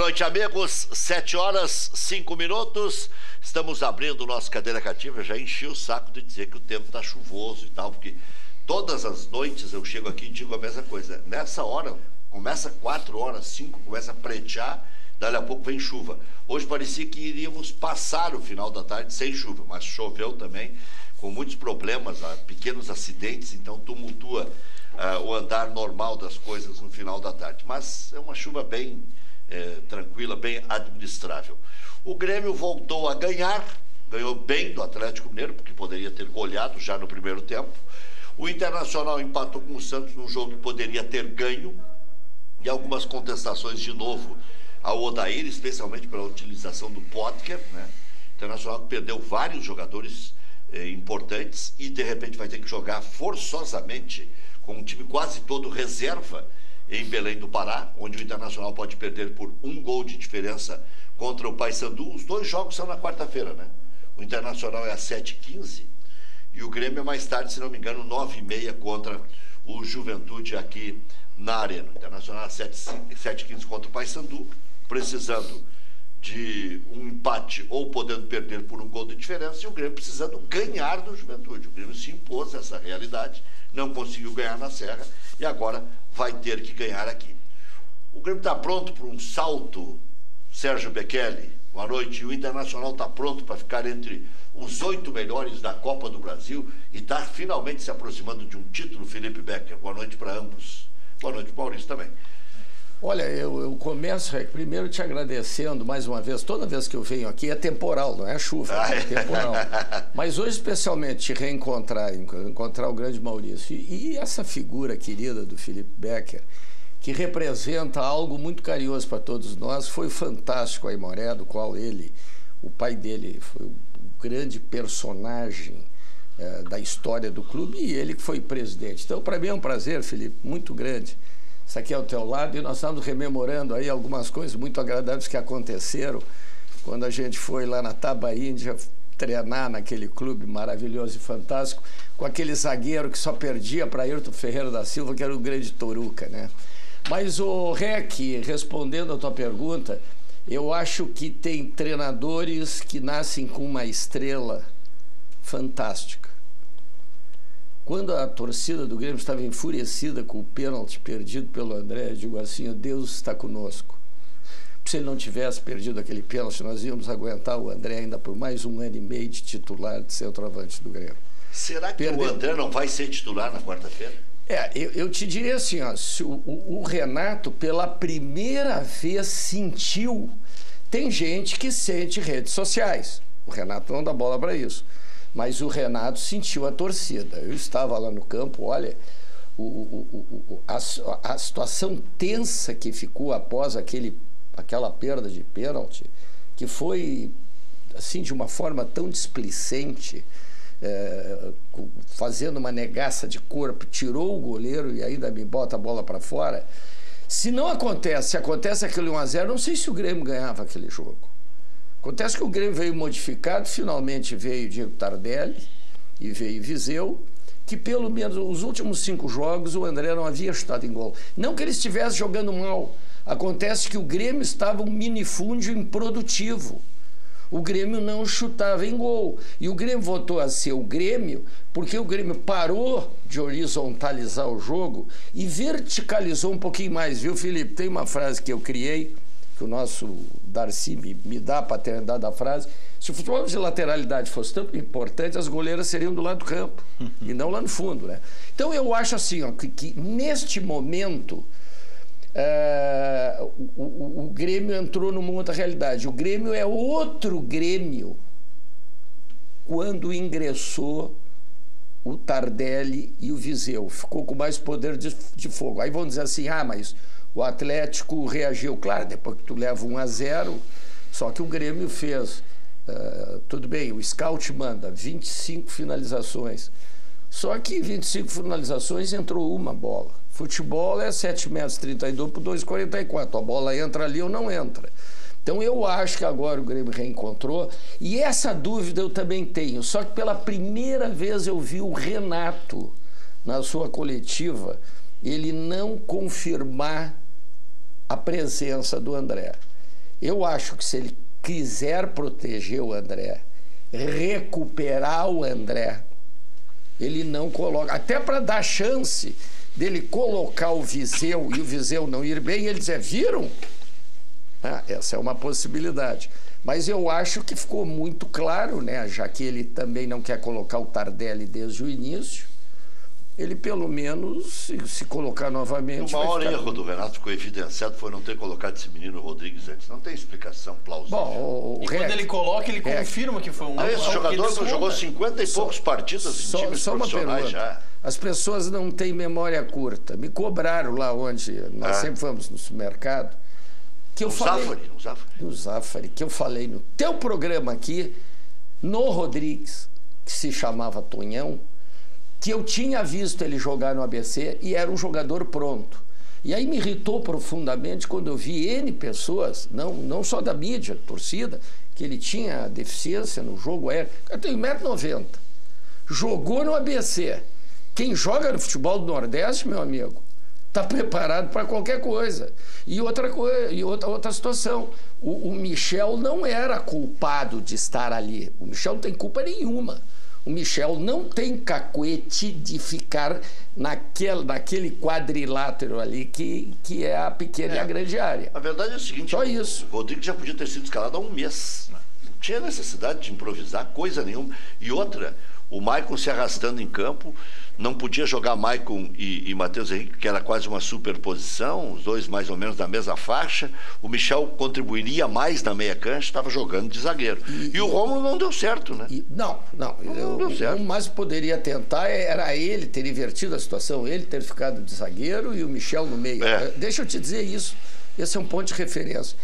noite, amigos. 7h05. Estamos abrindo o nosso Cadeira Cativa. Já enchi o saco de dizer que o tempo está chuvoso e tal, porque todas as noites eu chego aqui e digo a mesma coisa. Nessa hora, começa 4 horas, 5, começa a pretear, dali a pouco vem chuva. Hoje parecia que iríamos passar o final da tarde sem chuva, mas choveu também, com muitos problemas, pequenos acidentes, então tumultua o andar normal das coisas no final da tarde. Mas é uma chuva bem tranquila, bem administrável. O Grêmio voltou a ganhar, ganhou bem do Atlético Mineiro, porque poderia ter goleado já no primeiro tempo. O Internacional empatou com o Santos num jogo que poderia ter ganho, e algumas contestações de novo ao Odair, especialmente pela utilização do Potker, né? O Internacional perdeu vários jogadores importantes e de repente vai ter que jogar forçosamente com um time quase todo reserva em Belém do Pará, onde o Internacional pode perder por 1 gol de diferença contra o Paysandu. Os 2 jogos são na quarta-feira, né? O Internacional é às 7h15 e o Grêmio é mais tarde, se não me engano, 9h30 contra o Juventude aqui na Arena. O Internacional às 7h15 contra o Paysandu, precisando de um empate ou podendo perder por 1 gol de diferença, e o Grêmio precisando ganhar do Juventude. O Grêmio se impôs essa realidade, não conseguiu ganhar na Serra e agora vai ter que ganhar aqui. O Grêmio está pronto para um salto, Sérgio Bechelli, boa noite. E o Internacional está pronto para ficar entre os 8 melhores da Copa do Brasil e está finalmente se aproximando de um título, Felipe Becker. Boa noite para ambos. Boa noite, Maurício, também. Olha, eu começo primeiro te agradecendo mais uma vez. Toda vez que eu venho aqui é temporal, não é chuva, é temporal. Mas hoje especialmente te encontrar o grande Maurício. E essa figura querida do Felipe Becker, que representa algo muito carinhoso para todos nós, foi fantástico a Aimoré, do qual o pai dele foi o grande personagem da história do clube e ele que foi presidente. Então, para mim é um prazer, Felipe, muito grande. Isso aqui é ao teu lado e nós estamos rememorando aí algumas coisas muito agradáveis que aconteceram quando a gente foi lá na Tabaíndia treinar naquele clube maravilhoso e fantástico, com aquele zagueiro que só perdia para Ayrton Ferreira da Silva, que era o grande Toruca, né? Mas o Rec, respondendo a tua pergunta, eu acho que tem treinadores que nascem com uma estrela fantástica. Quando a torcida do Grêmio estava enfurecida com o pênalti perdido pelo André, eu digo assim, Deus está conosco. Se ele não tivesse perdido aquele pênalti, nós íamos aguentar o André ainda por mais 1 ano e meio de titular, de centroavante do Grêmio. Será que o André não vai ser titular na quarta-feira? Eu te diria assim, ó, se o Renato pela primeira vez sentiu, tem gente que sente redes sociais, o Renato não dá bola para isso. Mas o Renato sentiu a torcida. Eu estava lá no campo, olha, a situação tensa que ficou após aquela perda de pênalti, que foi, assim, de uma forma tão displicente, fazendo uma negaça de corpo, tirou o goleiro e ainda me bota a bola para fora. Se acontece aquele 1-0, não sei se o Grêmio ganhava aquele jogo. Acontece que o Grêmio veio modificado, finalmente veio Diego Tardelli e veio Viseu, que pelo menos os últimos 5 jogos o André não havia chutado em gol. Não que ele estivesse jogando mal, acontece que o Grêmio estava um minifúndio improdutivo. O Grêmio não chutava em gol. E o Grêmio voltou a ser o Grêmio porque o Grêmio parou de horizontalizar o jogo e verticalizou um pouquinho mais, viu, Felipe? Tem uma frase que eu criei, que o nosso Darcy me dá a paternidade da frase: se o futebol de lateralidade fosse tão importante, as goleiras seriam do lado do campo e não lá no fundo, né? Então eu acho assim, ó, que neste momento o Grêmio entrou numa outra realidade. O Grêmio é outro Grêmio quando ingressou o Tardelli e o Viseu. Ficou com mais poder de fogo. Aí vão dizer assim, mas o Atlético reagiu. Claro, depois que tu leva 1-0, só que o Grêmio fez, tudo bem, o scout manda 25 finalizações. Só que 25 finalizações entrou uma bola. Futebol é 7,32 m por 2,44 m. A bola entra ali ou não entra. Então eu acho que agora o Grêmio reencontrou. E essa dúvida eu também tenho. Só que pela primeira vez eu vi o Renato, na sua coletiva, ele não confirmar a presença do André. Eu acho que se ele quiser proteger o André, recuperar o André, ele não coloca, até para dar chance dele colocar o Viseu e o Viseu não ir bem, ele dizer, viram? Essa é uma possibilidade. Mas eu acho que ficou muito claro, né? Já que ele também não quer colocar o Tardelli desde o início, ele pelo menos se colocar novamente. O maior erro do Renato ficou evidenciado foi não ter colocado esse menino Rodrigues antes. Não tem explicação plausível. Bom, quando ele coloca, ele confirma que foi um... Esse jogador jogou 50 e poucos partidas em times profissionais já. As pessoas não têm memória curta. Me cobraram lá onde nós sempre vamos no supermercado. Que eu falei, no Zafari, que eu falei no teu programa aqui, no Rodrigues, que se chamava Tonhão, que eu tinha visto ele jogar no ABC e era um jogador pronto. E aí me irritou profundamente quando eu vi N pessoas, não só da mídia, torcida, que ele tinha deficiência no jogo aéreo. Eu tenho 1,90 m. Jogou no ABC. Quem joga no futebol do Nordeste, meu amigo, está preparado para qualquer coisa. E outra situação, o Michel não era culpado de estar ali. O Michel não tem culpa nenhuma. O Michel não tem cacuete de ficar naquele quadrilátero ali que é a pequena e a grande área. A verdade é o seguinte, só isso. O Rodrigo já podia ter sido escalado há um mês. Não tinha necessidade de improvisar coisa nenhuma. E outra, o Maicon se arrastando em campo, não podia jogar Maicon e Matheus Henrique, que era quase uma superposição, os dois mais ou menos da mesma faixa. O Michel contribuiria mais na meia cancha, estava jogando de zagueiro. E o Rômulo não deu certo, né? Não deu certo. O mais poderia tentar era ele ter invertido a situação, ele ter ficado de zagueiro e o Michel no meio. Deixa eu te dizer isso, esse é um ponto de referência.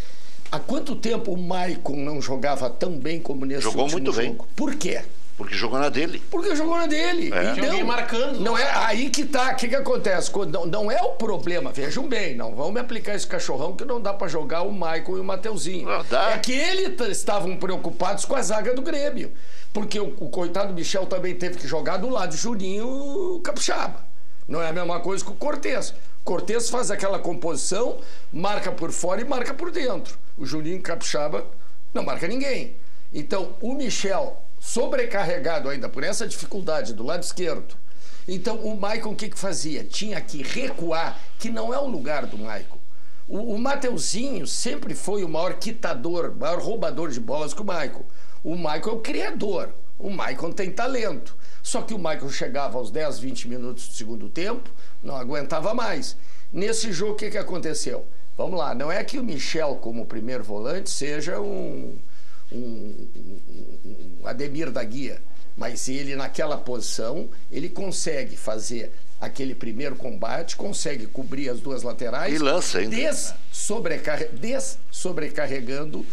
Há quanto tempo o Maicon não jogava tão bem como nesse último jogo? Jogou muito bem. Por quê? Porque jogou na dele. Porque jogou na dele. Tinha alguém marcando. Não é aí que tá. O que acontece? Não é o problema. Vejam bem, não vão me aplicar esse cachorrão que não dá para jogar o Maicon e o Mateuzinho. É que eles estavam preocupados com a zaga do Grêmio. Porque o coitado Michel também teve que jogar do lado de Juninho Capixaba. Não é a mesma coisa que o Cortez. Cortez faz aquela composição, marca por fora e marca por dentro. O Juninho Capixaba não marca ninguém. Então, o Michel, sobrecarregado ainda por essa dificuldade do lado esquerdo. Então, o Maicon o que fazia? Tinha que recuar, que não é o lugar do Maicon. O Mateuzinho sempre foi o maior quitador, o maior roubador de bolas que o Maicon. O Maicon é o criador. O Maicon tem talento. Só que o Maicon chegava aos 10, 20 minutos do segundo tempo, não aguentava mais. Nesse jogo, o que aconteceu? Vamos lá, não é que o Michel, como primeiro volante, seja um Ademir da Guia, mas ele naquela posição, ele consegue fazer aquele primeiro combate, consegue cobrir as duas laterais e lança ainda. Dessobrecarregando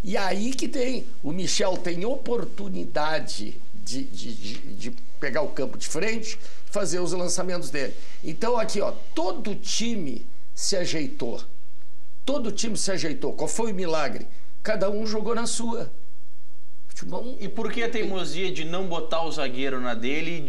e aí que tem, o Michel tem oportunidade de pegar o campo de frente, fazer os lançamentos dele. Então aqui, ó, todo o time se ajeitou. Qual foi o milagre? Cada um jogou na sua. Futebol... E por que a teimosia de não botar o zagueiro na dele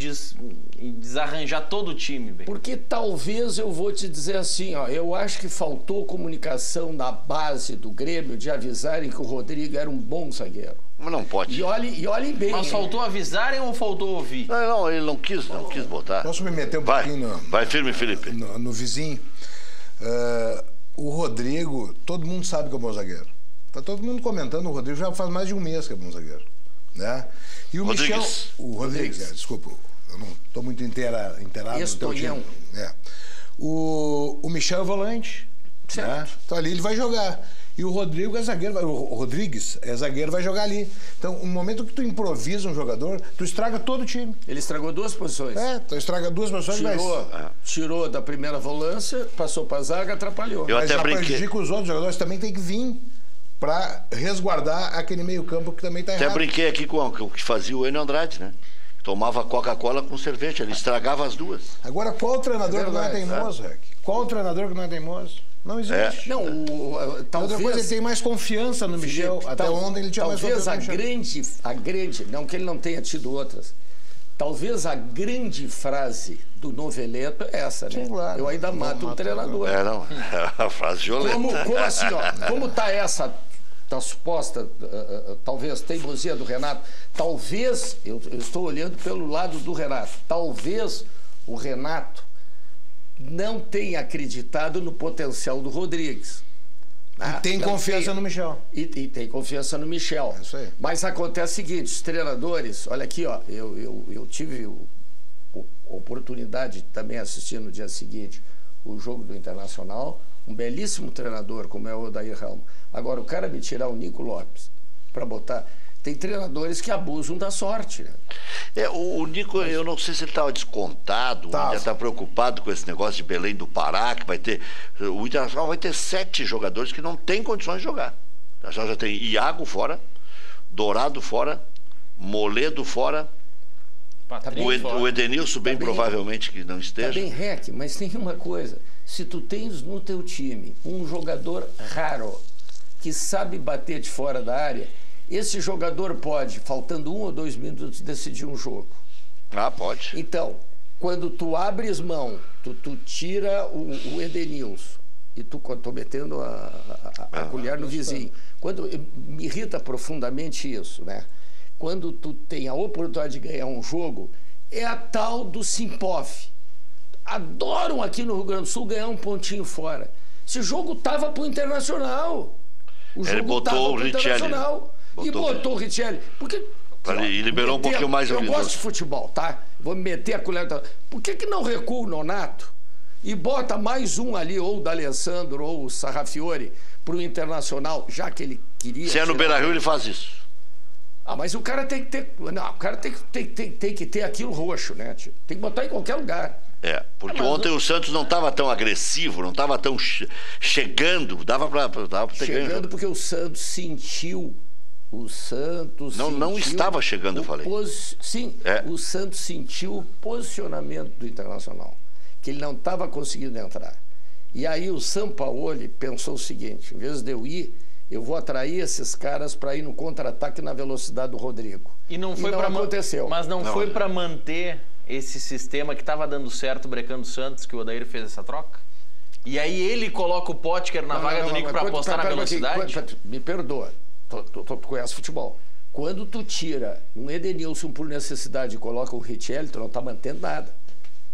e desarranjar todo o time, bem? Porque talvez eu vou te dizer assim, ó, eu acho que faltou comunicação da base do Grêmio de avisarem que o Rodrigo era um bom zagueiro. Mas não pode. E olhem bem. Mas faltou avisarem ou faltou ouvir? Não, ele não quis botar. Posso me meter um pouquinho Vai firme, Felipe. No vizinho. O Rodrigo, todo mundo sabe que é um bom zagueiro. Tá todo mundo comentando, o Rodrigo já faz mais de um mês que é bom zagueiro, né? E o Rodrigues. Michel... O Rodrigues, desculpa, eu não estou muito inteirado no teu time. O Michel é volante, né? Então ali ele vai jogar. E o Rodrigo é zagueiro, o Rodrigues é zagueiro, vai jogar ali. Então, no momento que tu improvisa um jogador, tu estraga todo o time. Ele estragou duas posições. Tu estraga duas posições, tirou da primeira volância, passou para a zaga, atrapalhou. Mas já prejudica os outros jogadores, também tem que vir para resguardar aquele meio-campo que também está errado. Até brinquei aqui com o que fazia o Enio Andrade, né? Tomava Coca-Cola com cerveja, ele estragava as duas. Agora, qual treinador que não é teimoso, Rec? Qual treinador que não é teimoso? Não existe. Não, talvez... Outra coisa, ele tem mais confiança no Michel. Até ontem ele tinha mais confiança no Michel. Talvez a grande... Não que ele não tenha tido outras. Talvez a grande frase do Noveleto é essa, né? Sim, claro. Eu ainda mato um treinador. Não. É uma frase violenta. Como assim, ó? Como está essa da suposta, talvez, teimosia do Renato? Talvez, eu estou olhando pelo lado do Renato, talvez o Renato não tenha acreditado no potencial do Rodrigues. E tem confiança no Michel. E tem confiança no Michel. É isso aí. Mas acontece o seguinte, os treinadores, olha aqui, ó, eu tive oportunidade de também assistir no dia seguinte o jogo do Internacional, um belíssimo treinador como é o Odair Helma. Agora, o cara me tirar o Nico Lopes para botar... Tem treinadores que abusam da sorte, né? O Nico, eu não sei se ele estava descontado, ainda está preocupado com esse negócio de Belém do Pará, que vai ter... O Internacional vai ter 7 jogadores que não têm condições de jogar. O Internacional já tem Iago fora, Dourado fora, Moledo fora, o Edenilson bem provavelmente que não esteja. Tá bem, Rec, mas tem uma coisa. Se tu tens no teu time um jogador raro que sabe bater de fora da área... Esse jogador pode, faltando 1 ou 2 minutos, decidir um jogo. Ah, pode. Então, quando tu abres mão, tu tira o Edenilson e tu tô metendo a colher no vizinho. Me irrita profundamente isso, né? Quando tu tem a oportunidade de ganhar um jogo, é a tal do Simpoff. Adoram aqui no Rio Grande do Sul ganhar um pontinho fora. Esse jogo tava pro Internacional. O jogo ele botou o Richelli. E botou o Richelli. Porque, e liberou um pouquinho mais o Eu Lindoso. gosto de futebol, tá? Vou meter a colher. Por que não recua o Nonato e bota mais um ali, ou o D'Alessandro, ou o Sarrafiore, pro Internacional, já que ele queria... Se é no Beira-Rio, ele faz isso. Ah, mas o cara tem que ter... Não, o cara tem que ter aquilo roxo, né, tio? Tem que botar em qualquer lugar. Porque ontem o Santos não estava tão agressivo, não estava tão chegando, dava para ter ganho. Chegando porque o Santos sentiu... O Santos não estava chegando, eu falei. Sim, o Santos sentiu o posicionamento do Internacional, que ele não estava conseguindo entrar. E aí o Sampaoli pensou o seguinte, em vez de eu ir, eu vou atrair esses caras para ir no contra-ataque na velocidade do Rodrigo. E não aconteceu. Mas não foi para manter esse sistema que estava dando certo, brecando o Santos, que o Odair fez essa troca? E aí ele coloca o Potker na vaga do Nico para apostar na velocidade? Me perdoa. Tu conhece futebol. Quando tu tira um Edenilson por necessidade e coloca o Richelli, tu não tá mantendo nada.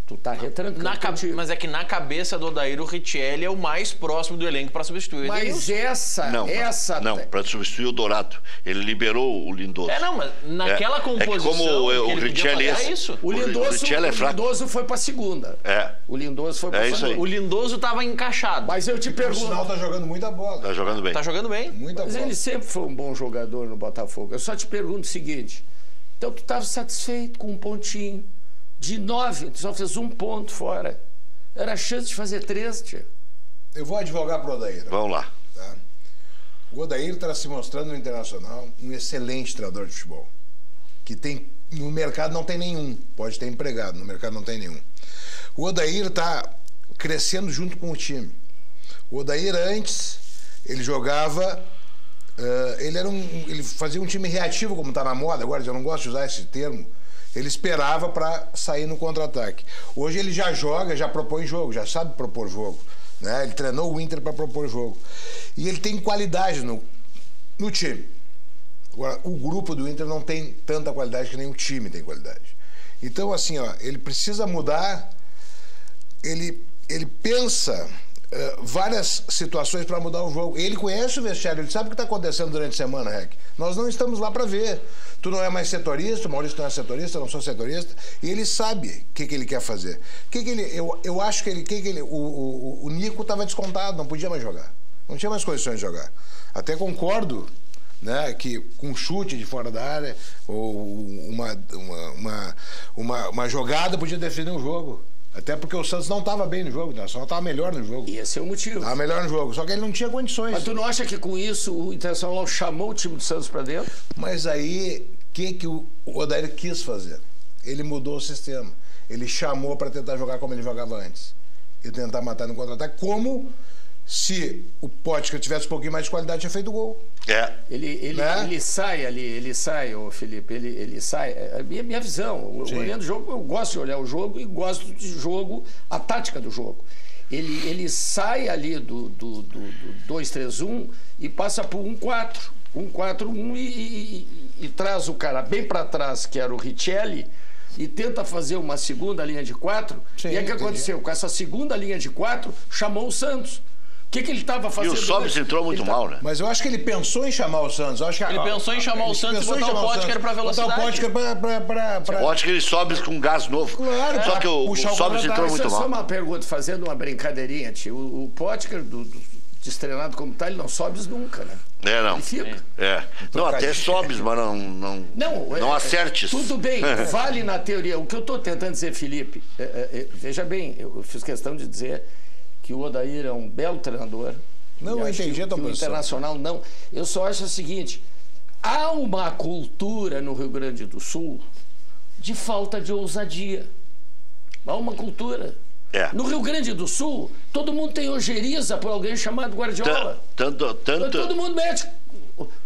Tu tá retrancando. Mas é que na cabeça do Odair, o Richelli é o mais próximo do elenco para substituir o Edenilson. Mas Não, para substituir o Dourado. Ele liberou o Lindoso. Mas naquela composição. Como o Richelli é isso. O Lindoso foi para segunda. O Lindoso foi para segunda. O Lindoso estava encaixado. Mas eu te pergunto. O sinal tá jogando muita bola. Tá jogando bem. Tá jogando bem. Mas ele sempre foi um bom jogador no Botafogo. Eu só te pergunto o seguinte. Então tu estava satisfeito com um pontinho. De 9, tu só fez 1 ponto fora. Era a chance de fazer 3, tia. Eu vou advogar pro Odair. Vamos lá. Tá? O Odair está se mostrando no Internacional um excelente treinador de futebol. Que tem, no mercado não tem nenhum. Pode ter empregado, no mercado não tem nenhum. O Odair está crescendo junto com o time. O Odair antes, ele jogava... ele fazia um time reativo, como está na moda agora, eu não gosto de usar esse termo. Ele esperava para sair no contra-ataque. Hoje ele já joga, já propõe jogo, já sabe propor jogo. Né? Ele treinou o Inter para propor jogo. E ele tem qualidade no time. Agora, o grupo do Inter não tem tanta qualidade que nem o time tem qualidade. Então, assim, ele precisa mudar, ele pensa várias situações para mudar o jogo. Ele conhece o vestiário, ele sabe o que está acontecendo durante a semana, Rec. Nós não estamos lá para ver. Tu não é mais setorista, o Maurício não é setorista, eu não sou setorista, e ele sabe o que ele quer fazer. Eu acho que o Nico estava descontado, não podia mais jogar. Não tinha mais condições de jogar. Até concordo, né, que com chute de fora da área, ou uma jogada podia definir um jogo. Até porque o Santos não estava bem no jogo, só estava melhor no jogo. E esse é o motivo. Estava melhor no jogo, só que ele não tinha condições. Mas tu não acha que com isso o Internacional chamou o time do Santos para dentro? Mas aí, o que o Odair quis fazer? Ele mudou o sistema. Ele chamou para tentar jogar como ele jogava antes. E tentar matar no contra-ataque, como Se o Potker tivesse um pouquinho mais de qualidade, tinha feito gol. Ele sai ali, ô Felipe, ele sai. É a minha visão. Olhando o jogo, eu gosto de olhar o jogo e gosto de jogo, a tática do jogo. Ele sai ali do 2-3-1 e passa por 1-4. 1-4-1 e traz o cara bem para trás, que era o Richelli, e tenta fazer uma segunda linha de 4. E o que aconteceu? Com essa segunda linha de 4, chamou o Santos. O que ele estava fazendo? E o Sobis entrou muito mal, né? Mas eu acho que ele pensou em chamar o Santos. Ele pensou em chamar o Santos e botar o Potker para velocidade. Botar o Potker para... Potker e Sobis com gás novo. Claro. Só que o Sobis entrou muito mal. Só uma pergunta, fazendo uma brincadeirinha, tio. O Potker, destreinado como tá, ele não sobe nunca, né? Não. Ele fica. Não, até sobes, mas não acertes. Tudo bem, vale na teoria. O que eu estou tentando dizer, Felipe, veja bem, eu fiz questão de dizer que o Odair é um belo treinador. Não, eu entendi a tua posição. O Internacional não. Eu só acho o seguinte, há uma cultura no Rio Grande do Sul de falta de ousadia. Há uma cultura. No Rio Grande do Sul, todo mundo tem ojeriza por alguém chamado Guardiola. Todo mundo mete.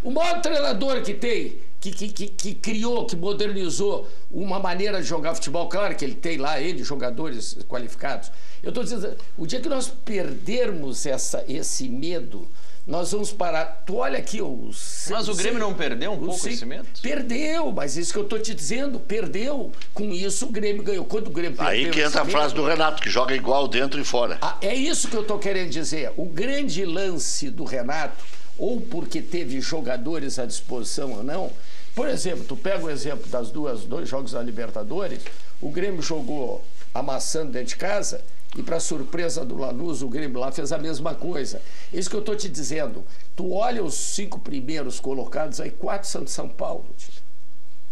O maior treinador que tem, que criou, que modernizou uma maneira de jogar futebol, claro que ele tem lá, jogadores qualificados. Eu estou dizendo, o dia que nós perdermos esse medo, nós vamos parar. Tu olha aqui Mas o Grêmio não perdeu um pouco esse medo? Perdeu, mas isso que eu estou te dizendo, perdeu. Com isso o Grêmio ganhou. Quando o Grêmio perdeu, aí que entra a frase do Renato, que joga igual dentro e fora. É isso que eu estou querendo dizer. O grande lance do Renato, ou porque teve jogadores à disposição ou não, por exemplo, tu pega o exemplo das dois jogos da Libertadores, o Grêmio jogou amassando dentro de casa, e para surpresa do Lanús, o Grêmio lá fez a mesma coisa. Isso que eu estou te dizendo. Tu olha os 5 primeiros colocados, aí 4 são de São Paulo.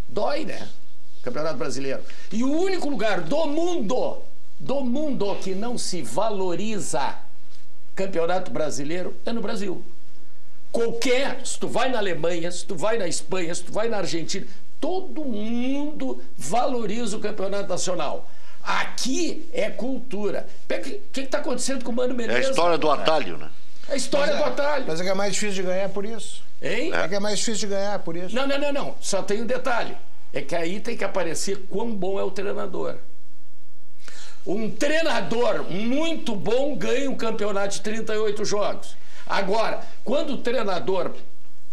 Dói, né? Campeonato Brasileiro. E o único lugar do mundo que não se valoriza Campeonato Brasileiro é no Brasil. Se tu vai na Alemanha, se tu vai na Espanha, se tu vai na Argentina, todo mundo valoriza o Campeonato Nacional. Aqui é cultura. O que está acontecendo com o Mano Menezes? É a história do atalho, né? É a história do atalho. Mas é que é mais difícil de ganhar por isso. Hein? É que é mais difícil de ganhar por isso. Não. Só tem um detalhe. É que aí tem que aparecer quão bom é o treinador. Um treinador muito bom ganha um campeonato de 38 jogos. Agora, quando o treinador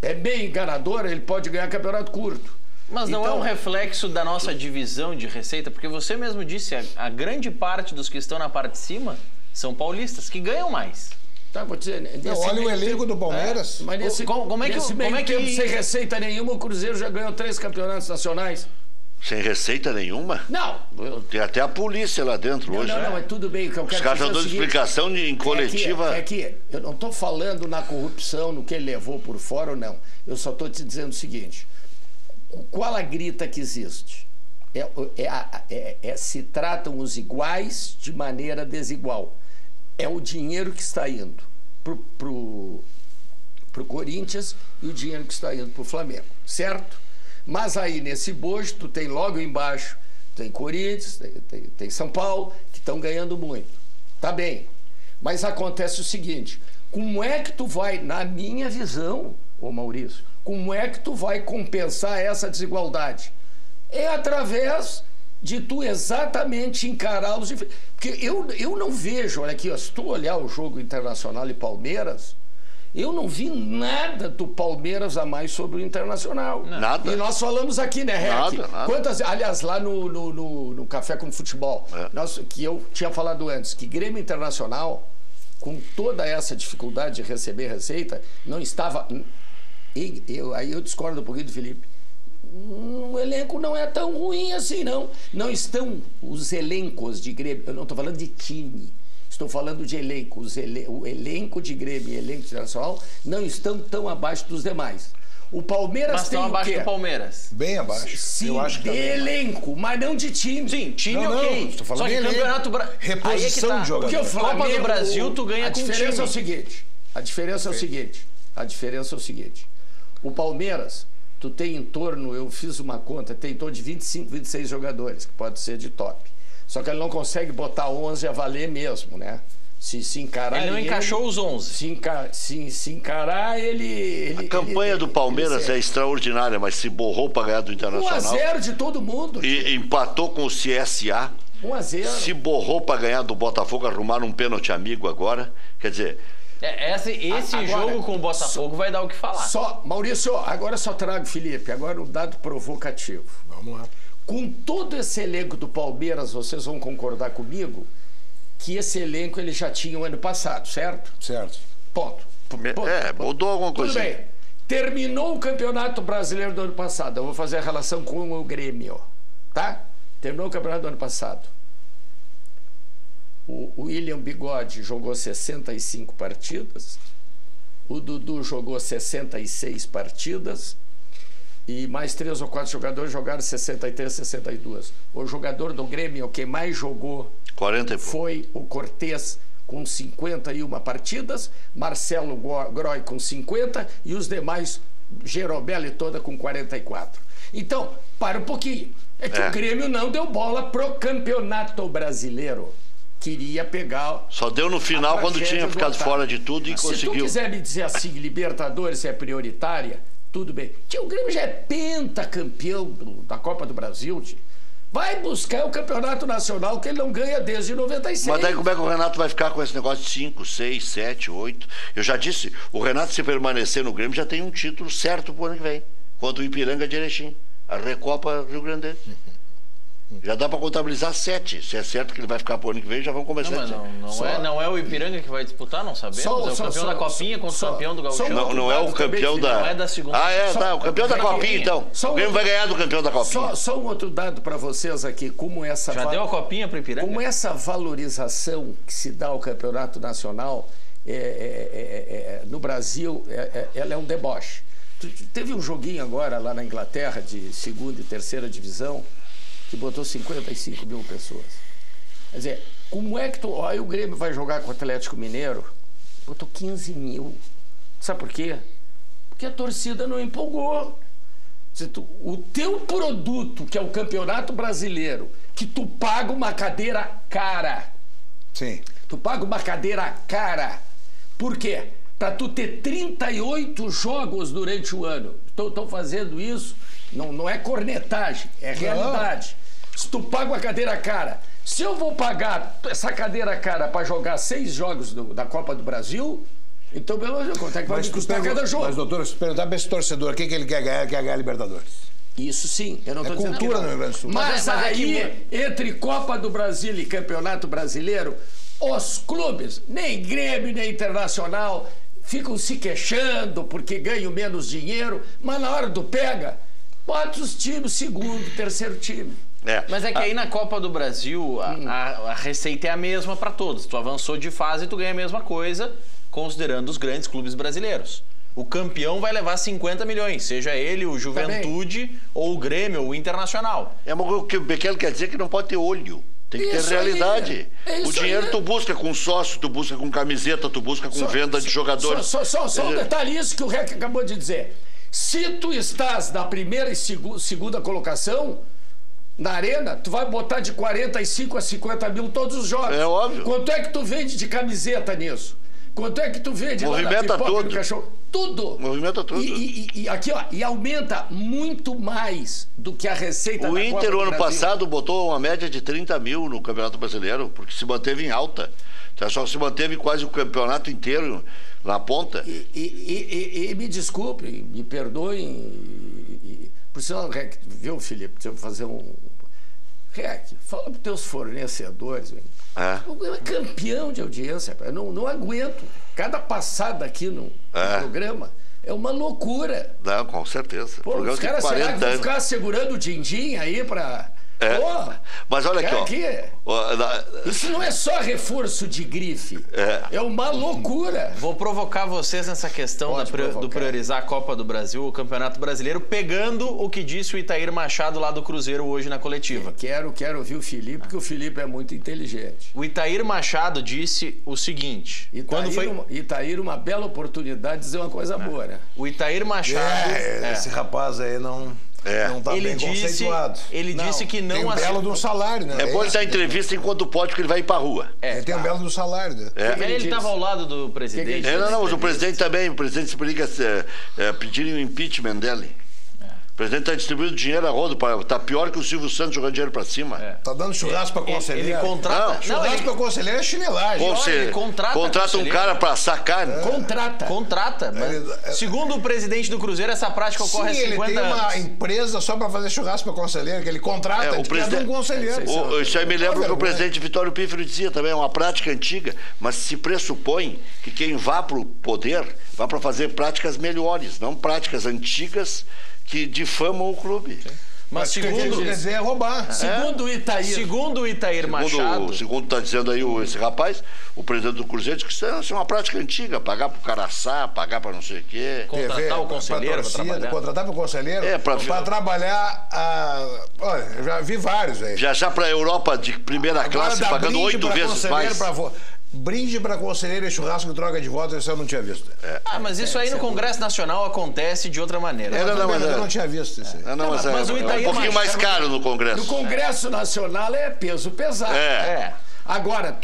é bem enganador, ele pode ganhar campeonato curto. Mas não é um reflexo da nossa divisão de receita? Porque você mesmo disse, a grande parte dos que estão na parte de cima são paulistas, que ganham mais. Tá, vou dizer, olha o elenco do Palmeiras. Mas como é que sem receita nenhuma, o Cruzeiro já ganhou 3 campeonatos nacionais? Sem receita nenhuma? Não. Tem até a polícia lá dentro hoje. Não, mas tudo bem. O que eu quero Os caras estão dando explicação em coletiva. Eu não estou falando na corrupção, no que ele levou por fora ou não. Eu só estou te dizendo o seguinte. Qual a grita que existe? Se tratam os iguais de maneira desigual. É o dinheiro que está indo pro Corinthians e o dinheiro que está indo pro Flamengo, certo? Mas aí nesse bojo tu tem logo embaixo, tem Corinthians, tem São Paulo, que estão ganhando muito. Tá bem. Mas acontece o seguinte, como é que tu vai, na minha visão, ô Maurício, como é que tu vai compensar essa desigualdade? É através de tu exatamente encará-los. Porque eu não vejo, olha aqui, ó, se tu olhar o jogo Internacional e Palmeiras, eu não vi nada do Palmeiras a mais sobre o Internacional. Nada. E nós falamos aqui, né, Rec? Nada. Aliás, lá no Café com Futebol, que eu tinha falado antes, que Grêmio Internacional, com toda essa dificuldade de receber receita, não estava... Aí eu discordo um pouquinho do Felipe. O elenco não é tão ruim assim, não. Não estão os elencos de Grêmio. Eu não estou falando de time. Estou falando de elenco. O elenco de Grêmio e elenco internacional não estão tão abaixo dos demais. O Palmeiras mas tem estão abaixo do Palmeiras. Bem abaixo. Sim, eu acho que de elenco, mas não de time. Sim, time ok. Estou falando só que Campeonato reposição de jogadores. Porque o Flamengo, Copa do Brasil tu ganha com time. A diferença é o seguinte. O Palmeiras, tu tem em torno, eu fiz uma conta, tem em torno de 25, 26 jogadores, que pode ser de top. Só que ele não consegue botar 11 a valer mesmo, né? Se encarar... Ele não encaixou os 11. Se encarar, ele... A campanha do Palmeiras é extraordinária, mas se borrou para ganhar do Internacional. 1-0 de todo mundo. E empatou com o CSA. 1-0. Se borrou para ganhar do Botafogo, arrumaram um pênalti amigo agora. Quer dizer... Esse agora, jogo com o Botafogo vai dar o que falar. Maurício, agora só trago, Felipe, agora um dado provocativo. Vamos lá. Com todo esse elenco do Palmeiras, vocês vão concordar comigo que esse elenco ele já tinha o ano passado, certo? Certo. Ponto. Mudou alguma coisa. Tudo bem. Terminou o Campeonato Brasileiro do ano passado. Eu vou fazer a relação com o Grêmio, tá? Terminou o Campeonato do ano passado. O William Bigode jogou 65 partidas. O Dudu jogou 66 partidas. E mais 3 ou 4 jogadores jogaram 63, 62. O jogador do Grêmio, que mais jogou 40 foi o Cortez, com 51 partidas, Marcelo Groy com 50 e os demais, Jerobelli toda com 44. Então, para um pouquinho. É que o Grêmio não deu bola pro Campeonato Brasileiro. Queria pegar... Só deu no final quando tinha ficado fora de tudo e conseguiu. Se tu quiser me dizer assim, Libertadores é prioritária, tudo bem. O Grêmio já é pentacampeão da Copa do Brasil, tio. Vai buscar o Campeonato Nacional que ele não ganha desde 96. Mas daí como é que o Renato vai ficar com esse negócio de 5, 6, 7, 8? Eu já disse, o Renato, se permanecer no Grêmio, já tem um título certo pro ano que vem. Contra o Ipiranga de Erechim. A Recopa Rio Grande. Já dá para contabilizar 7. Se é certo que ele vai ficar pro ano que vem, já vão começar a dizer. Não é o Ipiranga que vai disputar, não sabemos. É o campeão da Copinha contra o campeão do Gauchão. Não é o campeão da... Não é da segunda. O campeão da Copinha, então. O Grêmio vai ganhar do campeão da Copinha. Só um outro dado para vocês aqui, como essa... Já deu a Copinha pro Ipiranga? Como essa valorização que se dá ao campeonato nacional no Brasil, ela é um deboche. Teve um joguinho agora lá na Inglaterra de segunda e terceira divisão que botou 55 mil pessoas. Quer dizer, como é que aí o Grêmio vai jogar com o Atlético Mineiro? Botou 15 mil. Sabe por quê? Porque a torcida não empolgou. O teu produto, que é o Campeonato Brasileiro, que tu paga uma cadeira cara. Sim. Tu paga uma cadeira cara. Por quê? Para tu ter 38 jogos durante o ano. Estão fazendo isso, não é cornetagem, é realidade. Se tu paga uma cadeira cara, se eu vou pagar essa cadeira cara para jogar 6 jogos da Copa do Brasil, então, pelo menos, quanto é que vai me custar cada jogo? Mas, doutor, se perguntar para esse torcedor o que ele quer ganhar a Libertadores. Isso sim, eu não estou dizendo cultura que não. no Rio Grande do Sul. Mas aí, entre Copa do Brasil e Campeonato Brasileiro, os clubes, nem Grêmio, nem Internacional, ficam se queixando porque ganham menos dinheiro, mas na hora do pega, bota os times, segundo, terceiro time. Mas é que aí na Copa do Brasil a receita é a mesma para todos. Tu avançou de fase e tu ganha a mesma coisa, considerando os grandes clubes brasileiros. O campeão vai levar 50 milhões, seja ele o Juventude ou o Grêmio ou o Internacional. Mas o que o Bekele quer dizer que não pode ter olho. Tem que ter realidade. O dinheiro tu busca com sócio, tu busca com camiseta, tu busca com venda de jogadores. Só um detalhe, isso que o Rec acabou de dizer. Se tu estás na primeira e segunda colocação, na arena, tu vai botar de 45 a 50 mil todos os jogos. É óbvio. Quanto é que tu vende de camiseta nisso? Quanto é que tu vende movimenta lá do cachorro? Tudo. Movimenta tudo. E aqui, ó, e aumenta muito mais do que a receita da Copa do Brasil. O Inter, o ano passado, botou uma média de 30 mil no Campeonato Brasileiro, porque se manteve em alta. Só se manteve quase o campeonato inteiro na ponta. E me desculpe, me perdoem. Por sinal, viu, Felipe, deixa eu fazer um... Rec, fala para os teus fornecedores. É campeão de audiência. Eu não aguento. Cada passada aqui no programa é uma loucura. Não, com certeza. Pô, os caras será que vão ficar segurando o din-din aí para... Mas olha aqui, isso não é só reforço de grife, é uma loucura. Vou provocar vocês nessa questão do priorizar a Copa do Brasil, o Campeonato Brasileiro, pegando o que disse o Itair Machado lá do Cruzeiro hoje na coletiva. Quero ouvir o Felipe, porque o Felipe é muito inteligente. O Itair Machado disse o seguinte... Itair, uma bela oportunidade de dizer uma coisa boa, né? O Itair Machado... Esse rapaz aí não... Não está bem conceituado. Ele disse que não... Tem um belo do salário, né? É bom ele dar entrevista enquanto pode, porque ele vai ir pra rua. Ele tem um belo do salário, né? Ele estava ao lado do presidente. Não, mas o presidente também. O presidente explica pedirem o impeachment dele. O presidente está distribuindo dinheiro a rodo. Está pior que o Silvio Santos jogando dinheiro para cima. Está dando churrasco para conselheiro. Ele contrata... Churrasco para conselheiro é chinelagem. Ele contrata um cara para sacar. Contrata. Mas, segundo o presidente do Cruzeiro, essa prática ocorre há 50 anos. Ele tem uma empresa só para fazer churrasco para conselheiro, que ele contrata. O presidente, um conselheiro. Isso aí me lembra que o presidente Vitório Pífero dizia também, é uma prática antiga, mas se pressupõe que quem vá para o poder vá para fazer práticas melhores, não práticas antigas que difamam o clube. Sim. Mas segundo quer dizer é roubar. Segundo o Itair Machado. Segundo está dizendo aí esse rapaz, o presidente do Cruzeiro diz que isso é uma prática antiga, pagar para o cara assar, pagar para não sei o quê. Contratar o conselheiro para trabalhar. Contratar para o conselheiro para trabalhar. Olha, eu já vi vários aí. Viajar para a Europa de primeira classe, pagando 8 vezes mais. Brinde para conselheiro e churrasco troca de votos, isso eu não tinha visto. Mas isso aí no Congresso Nacional acontece de outra maneira. Eu não tinha visto isso aí. Mas o Itair é um pouquinho mais caro no Congresso. No Congresso Nacional é peso pesado. Agora,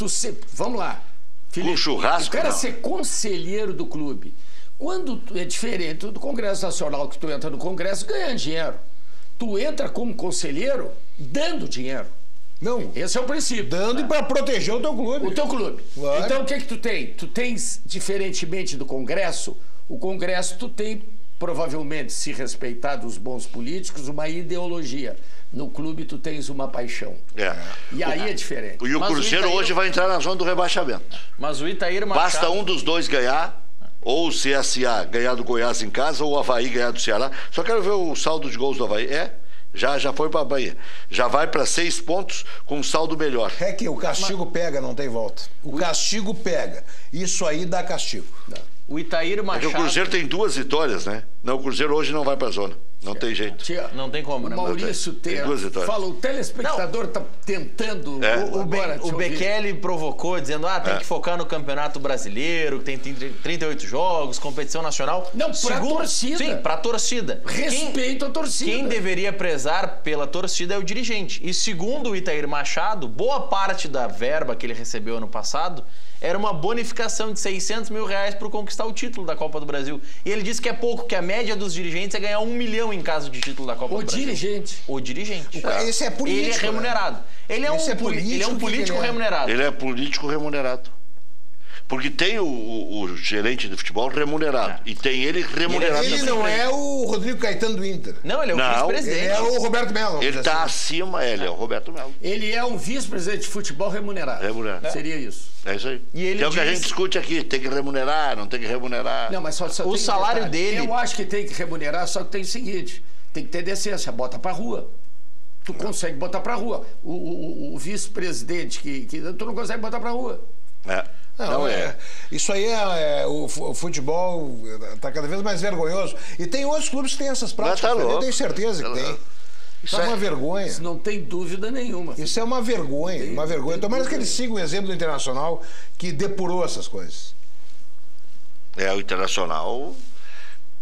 vamos lá. Felipe, com churrasco, o cara ser conselheiro do clube, quando é diferente do Congresso Nacional, que tu entra no Congresso ganhando dinheiro. Tu entra como conselheiro dando dinheiro. Não. Esse é o princípio. Dando para proteger o teu clube. O teu clube. Claro. Então, o que tu tem? Tu tens, diferentemente do Congresso, o Congresso tu tem, provavelmente, se respeitar dos bons políticos, uma ideologia. No clube tu tens uma paixão. E aí é diferente. E o Cruzeiro hoje vai entrar na zona do rebaixamento. Mas o Itair Machado... Basta um dos dois ganhar, ou o CSA ganhar do Goiás em casa, ou o Avaí ganhar do Ceará. Só quero ver o saldo de gols do Avaí. Já foi para a Bahia. Já vai para 6 pontos com um saldo melhor. É que o castigo pega, não tem volta. O castigo pega. Isso aí dá castigo. O Itair Machado... o Cruzeiro tem 2 vitórias, né? Não, o Cruzeiro hoje não vai para a zona. Não tem jeito. Não tem como, né? O Maurício tem 2 vitórias. Fala, o telespectador está tentando... O Bekele provocou, dizendo, tem que focar no Campeonato Brasileiro, que tem 38 jogos, competição nacional. Não, para a torcida. Sim, para a torcida. Respeito à torcida. Quem deveria prezar pela torcida é o dirigente. E segundo o Itair Machado, boa parte da verba que ele recebeu ano passado era uma bonificação de 600 mil reais para conquistar o título da Copa do Brasil. E ele disse que é pouco, que a média dos dirigentes é ganhar 1 milhão em caso de título da Copa do Brasil. O dirigente. Esse é político. Ele é remunerado. Ele é um político remunerado. Ele é político remunerado. Porque tem o gerente de futebol remunerado. E tem ele remunerado. Ele não é o Rodrigo Caetano do Inter. Não, ele é o vice-presidente. Ele é o Roberto Melo. Ele está acima, ele é o Roberto Melo. Ele é um vice-presidente de futebol remunerado. Seria isso. É isso aí. Que é o que a gente discute aqui. Tem que remunerar, não tem que remunerar. Não, mas só o salário dele... Eu acho que tem que remunerar, só que tem o seguinte. Tem que ter decência. Bota pra rua. Tu consegue botar pra rua. O vice-presidente tu não consegue botar pra rua. Isso aí o futebol está cada vez mais vergonhoso. E tem outros clubes que têm essas práticas. Eu tenho certeza que tem. Isso é uma vergonha. Isso não tem dúvida nenhuma. Isso é uma vergonha. Uma vergonha. Tomara que eles sigam o exemplo do Internacional, que depurou essas coisas. O Internacional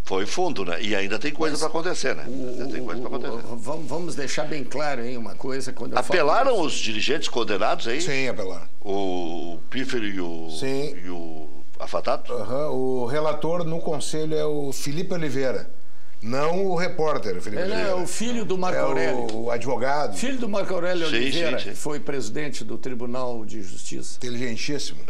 foi fundo, né? E ainda tem coisa para acontecer, né? Vamos deixar bem claro aí uma coisa. Quando apelaram os dirigentes condenados aí? Sim, apelaram. O Pífero e o Afatato? O relator no conselho é o Felipe Oliveira. Não o repórter, Felipe Oliveira. É o filho do Marco Aurélio. O advogado. Filho do Marco Aurélio Oliveira, que foi presidente do Tribunal de Justiça. Inteligentíssimo.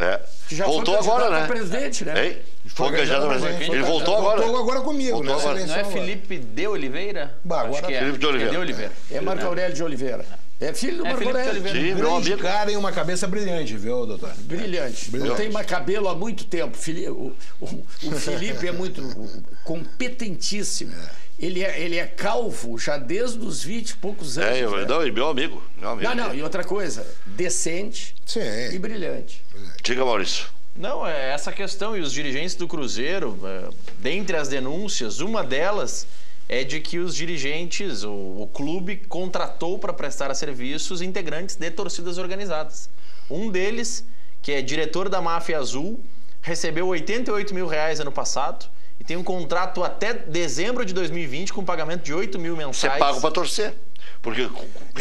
Que já voltou agora, né? Presidente, né? Foi candidato a presidente. Ele voltou agora. Voltou agora comigo. Não é Felipe de Oliveira? Agora Felipe de Oliveira. É Marco Aurélio de Oliveira. É filho do Marco Aurélio. Sim, meu amigo. Cara e uma cabeça brilhante, viu, doutor? Brilhante. Eu tenho cabelo há muito tempo. O Felipe é muito competentíssimo. Ele é calvo já desde os 20 e poucos anos. Não, meu amigo. E outra coisa, decente e brilhante. Diga, Maurício. Não, é essa questão. E os dirigentes do Cruzeiro, dentre as denúncias, uma delas é de que os dirigentes, o clube, contratou para prestar a serviços integrantes de torcidas organizadas. Um deles, que é diretor da Máfia Azul, recebeu 88 mil reais ano passado e tem um contrato até dezembro de 2020 com pagamento de 8 mil mensais. Você paga para torcer. Porque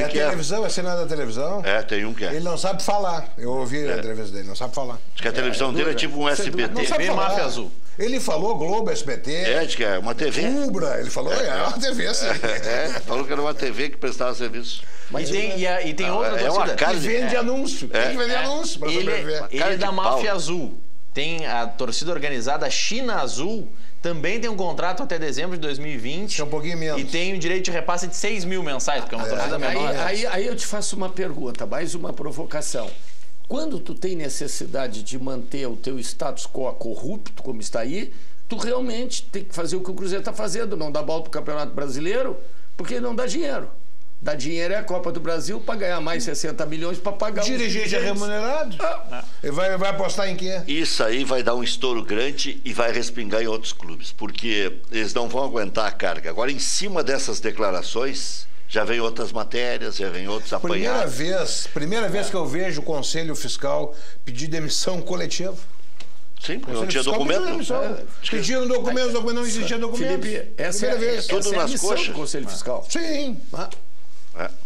a televisão, é cena da televisão. Tem um que é. Ele não sabe falar. Eu ouvi a entrevista dele, não sabe falar. Diz que a televisão dele é tipo um SBT. TV Máfia Azul. Ele falou Globo, SBT. Diz que é uma TV. Ubra, ele falou, é uma TV, assim. Falou que era uma TV que prestava serviço. Mas e tem outra torcida. Que vende anúncio. Tem que vender anúncio pra sobreviver. Ele é da Máfia Azul. Tem a torcida organizada China Azul. Também tem um contrato até dezembro de 2020. É um pouquinho menos. E tem um direito de repasse de 6 mil mensais, porque é uma torcida menor. Aí eu te faço uma pergunta, mais uma provocação. Quando tu tem necessidade de manter o teu status quo corrupto, como está aí, tu realmente tem que fazer o que o Cruzeiro está fazendo, não dar bola para o Campeonato Brasileiro, porque não dá dinheiro. Dá dinheiro é a Copa do Brasil para ganhar mais 60 milhões para pagar dirigente é remunerado? Ele vai apostar em quê? Isso aí vai dar um estouro grande e vai respingar em outros clubes, porque eles não vão aguentar a carga. Agora, em cima dessas declarações, já vem outras matérias, já vem outros apanhados. Primeira vez que eu vejo o Conselho Fiscal pedir demissão coletiva. Sim, porque não tinha documento. Pediram documento, o documento não existia documento. Felipe, essa é tudo nas coxas do Conselho Fiscal. Sim.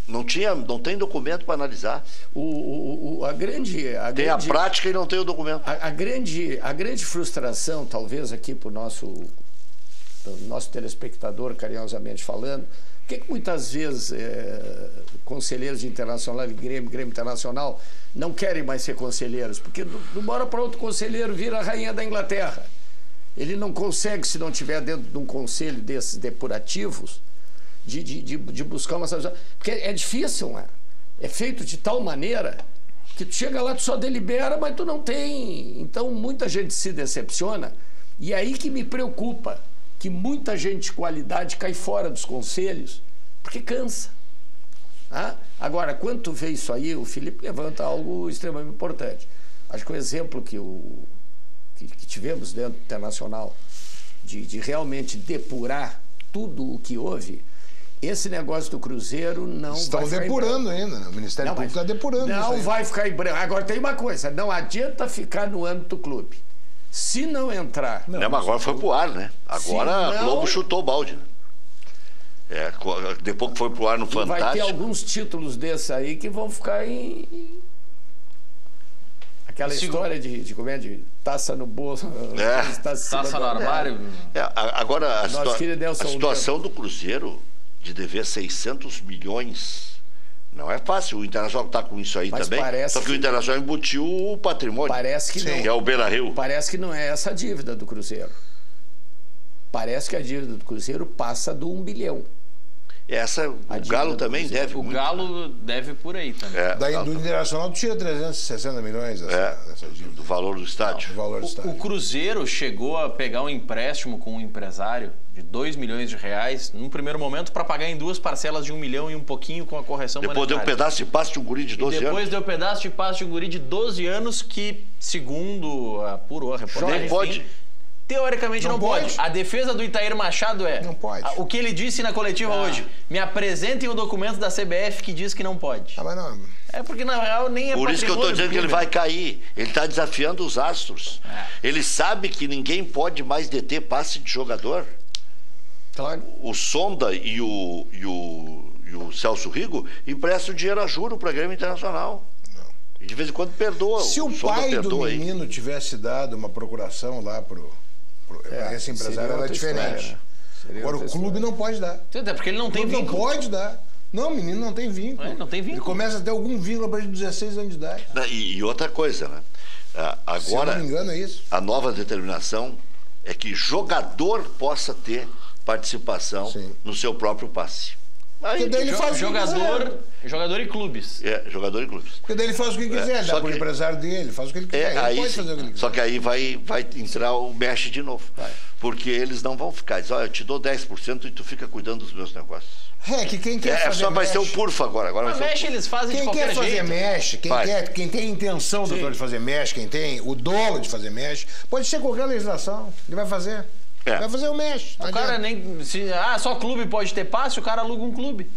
Não tem documento para analisar. Tem a prática e não tem o documento. A grande frustração, talvez, aqui para o nosso telespectador, carinhosamente falando, por que muitas vezes conselheiros de Internacional e Grêmio Internacional não querem mais ser conselheiros? Porque de uma hora para outra o conselheiro vira a rainha da Inglaterra. Ele não consegue, se não estiver dentro de um conselho desses depurativos, de buscar uma solução. Porque é difícil, não é? É feito de tal maneira que tu chega lá, tu só delibera, mas tu não tem. Então, muita gente se decepciona. E é aí que me preocupa, que muita gente de qualidade cai fora dos conselhos, porque cansa. Agora, quando tu vê isso aí, o Felipe levanta algo extremamente importante. Acho que o exemplo que tivemos dentro do Internacional, de realmente depurar tudo o que houve, esse negócio do Cruzeiro não Estão vai ficar depurando ainda, né? O Ministério Público está depurando. Não vai ficar em branco. Agora tem uma coisa, não adianta ficar no âmbito do clube. Se não entrar... Mas agora foi pro ar, né? Agora a Globo chutou o balde, né? Depois que foi pro ar no Fantástico... Vai ter alguns títulos desses aí que vão ficar em... Aquela história de taça no bolso, taça no armário. Agora, a situação do Cruzeiro de dever 600 milhões não é fácil. O Internacional está com isso aí também. Só que o Internacional embutiu o patrimônio. Parece que não. Que é o Beira-Rio. Parece que não é essa a dívida do Cruzeiro. Parece que a dívida do Cruzeiro passa do 1 bilhão. O Galo também deve muito. O Galo deve por aí também. Do Internacional tira 360 milhões dessa dívida. Do valor do estádio. O Cruzeiro chegou a pegar um empréstimo com um empresário de 2 milhões de reais, num primeiro momento, para pagar em 2 parcelas de 1 milhão e um pouquinho com a correção monetária. Depois deu um pedaço de passe de um guri de 12 anos. Depois deu um pedaço de passe de um guri de 12 anos que, segundo apurou a reportagem... Nem pode. Teoricamente não pode. A defesa do Itair Machado não pode. O que ele disse na coletiva hoje. Me apresentem o documento da CBF que diz que não pode. Mas não. É porque na real nem é Por isso que eu estou dizendo que ele vai cair. Ele está desafiando os astros. Ele sabe que ninguém pode mais deter passe de jogador. Claro. O Sonda e o Celso Rigo emprestam dinheiro a juro para a Grêmio Internacional. E de vez em quando perdoa. Se o pai do menino tivesse dado uma procuração lá para esse empresário, era diferente. Agora, o clube não pode dar. Até porque ele não tem vínculo. Não pode dar. Não, o menino não tem vínculo. Não tem vínculo. Ele começa a ter algum vínculo a partir de 16 anos de idade. E outra coisa, né? Agora, se eu não me engano, é isso. A nova determinação é que jogador possa ter participação no seu próprio passe. Porque daí ele faz jogador e clubes. Jogador e clubes. Porque daí ele faz o que quiser, dá pro empresário dele, faz o que ele quiser. Ele pode fazer o que ele quiser. Só que aí vai entrar o mexe de novo. Porque eles não vão ficar, diz, eu te dou 10% e tu fica cuidando dos meus negócios. Que quem quer fazer só vai ser o Purfa agora. Mexe eles fazem de qualquer jeito. Quem quer fazer mexe, quem tem intenção de fazer mexe, quem tem o dolo de fazer mexe, pode ser qualquer legislação, ele vai fazer. Vai fazer o mexe. O cara nem... só clube pode ter passe, o cara aluga um clube.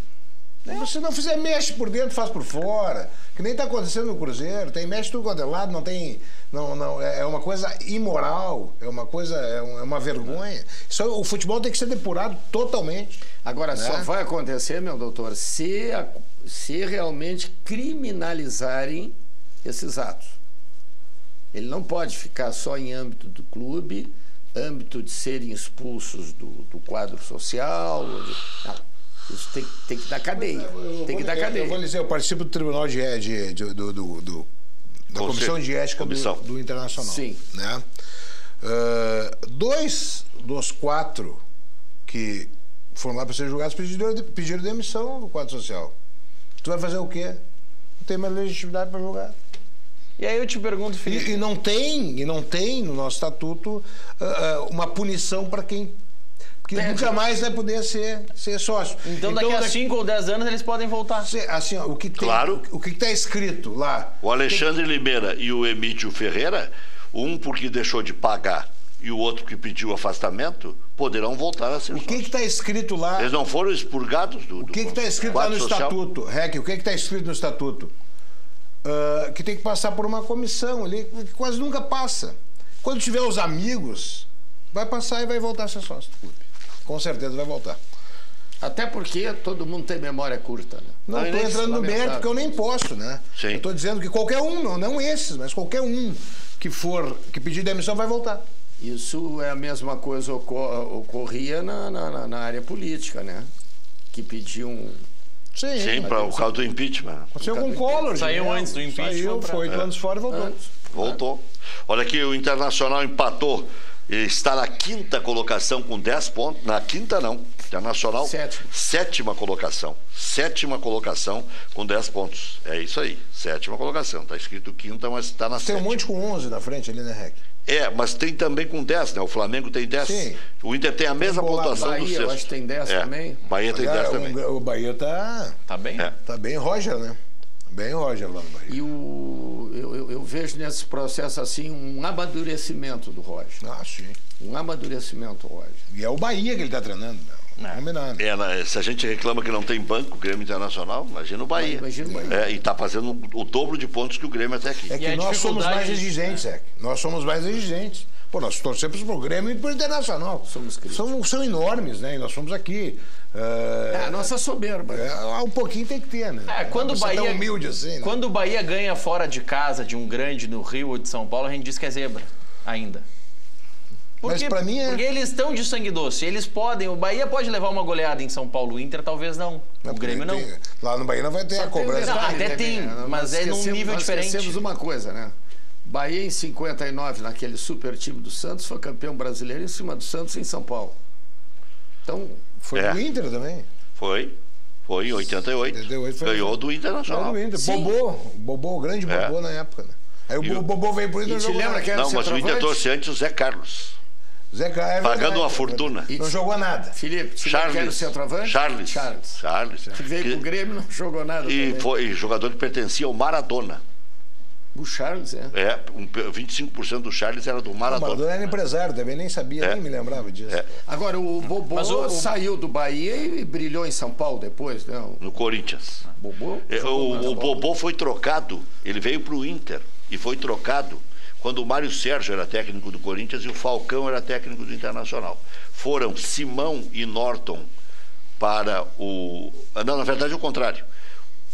Se não fizer, mexe por dentro, faz por fora. Que nem está acontecendo no Cruzeiro. Mexe tudo quanto é lado, não tem... Não, é uma coisa imoral, é uma vergonha. O futebol tem que ser depurado totalmente. Agora, só vai acontecer, meu doutor, se realmente criminalizarem esses atos. Ele não pode ficar só em âmbito do clube, âmbito de serem expulsos do quadro social. Não. Isso tem que dar cadeia. Eu vou dizer, eu participo do Tribunal da Comissão de Ética do Internacional. Sim. Né? 2 dos 4 que foram lá para ser julgados pediram demissão do quadro social. Tu vai fazer o quê? Não tem mais legitimidade para julgar. E aí eu te pergunto, Felipe... E não tem no nosso estatuto uma punição para quem... que nunca mais vai poder ser sócio. Então daqui a 5 ou 10 anos eles podem voltar. Assim, ó, o que está escrito lá... O Alexandre Limeira e o Emílio Ferreira, um porque deixou de pagar e o outro que pediu afastamento, poderão voltar a ser sócios. O que está escrito lá... Eles não foram expurgados do... O que está escrito lá no estatuto, Rec? O que está escrito no estatuto? Que tem que passar por uma comissão ali, que quase nunca passa. Quando tiver os amigos, vai passar e vai voltar a ser sócio do clube. Com certeza vai voltar. Até porque todo mundo tem memória curta, né? Não estou entrando no mérito, porque eu nem posso, né? Sim. Eu estou dizendo que qualquer um, não esses, mas qualquer um que pedir demissão vai voltar. Isso é a mesma coisa ocorria na área política, né? Que pediam... Sim, para o caso do impeachment. Aconteceu com o Collor. Saiu antes do impeachment. Foi 8 anos fora e voltou. Voltou. Olha aqui, o Internacional empatou. Ele está na 5ª colocação com 10 pontos. Na 5ª não. Internacional, 7ª colocação. 7ª colocação com 10 pontos. É isso aí. 7ª colocação. Está escrito 5ª, mas está na 7ª. Tem um monte com 11 na frente ali, né, Rec? Mas tem também com 10, né? O Flamengo tem 10. Sim. O Inter tem a mesma pontuação do sexto. Eu acho que tem 10 também. Bahia tem 10 também. O Bahia tá bem. Tá bem Roger, né? Bem Roger lá no Bahia. E eu vejo nesse processo assim um amadurecimento do Roger. Sim. Um amadurecimento, Roger. E é o Bahia que ele está treinando. Se a gente reclama que não tem banco, o Grêmio Internacional, imagina o Bahia. Imagina o Bahia. E está fazendo o dobro de pontos que o Grêmio até aqui. É que nós somos mais exigentes, Nós somos mais exigentes. Pô, nós torcemos pro Grêmio e pro Internacional. São enormes, né? E nós somos aqui. A nossa soberba. Um pouquinho tem que ter, né? Quando o Bahia, tão humilde assim, né? Quando o Bahia ganha fora de casa de um grande no Rio ou de São Paulo, a gente diz que é zebra ainda. Mas para mim Porque eles estão de sangue doce. Eles podem. O Bahia pode levar uma goleada em São Paulo. O Inter talvez não. O Grêmio não. Lá no Bahia não vai ter a cobrança. Até tem, mas é num nível diferente. Nós esquecemos uma coisa, né? Bahia em 59, naquele super time do Santos, foi campeão brasileiro em cima do Santos em São Paulo. Então... Foi do Inter também. Foi em 88. Ganhou do Internacional. Ganhou do Inter. Bobô, o grande Bobô na época, né? Aí o Bobô veio pro Inter e jogou. Lembra que era mas o Inter trouxe antes o Zé Carlos. Pagando uma fortuna. Não jogou nada. Felipe, Charles, que era o centroavante? Charles. Que veio pro Grêmio não jogou nada. E foi jogador que pertencia ao Maradona. O Charles, 25% do Charles era do Maradona. O Maradona era empresário também, nem sabia, nem me lembrava disso. Agora, o Bobô saiu do Bahia e brilhou em São Paulo depois, não? No Corinthians. O Bobô foi trocado, ele veio para o Inter e foi trocado quando o Mário Sérgio era técnico do Corinthians e o Falcão era técnico do Internacional. Foram Simão e Norton para o... Não, na verdade é o contrário.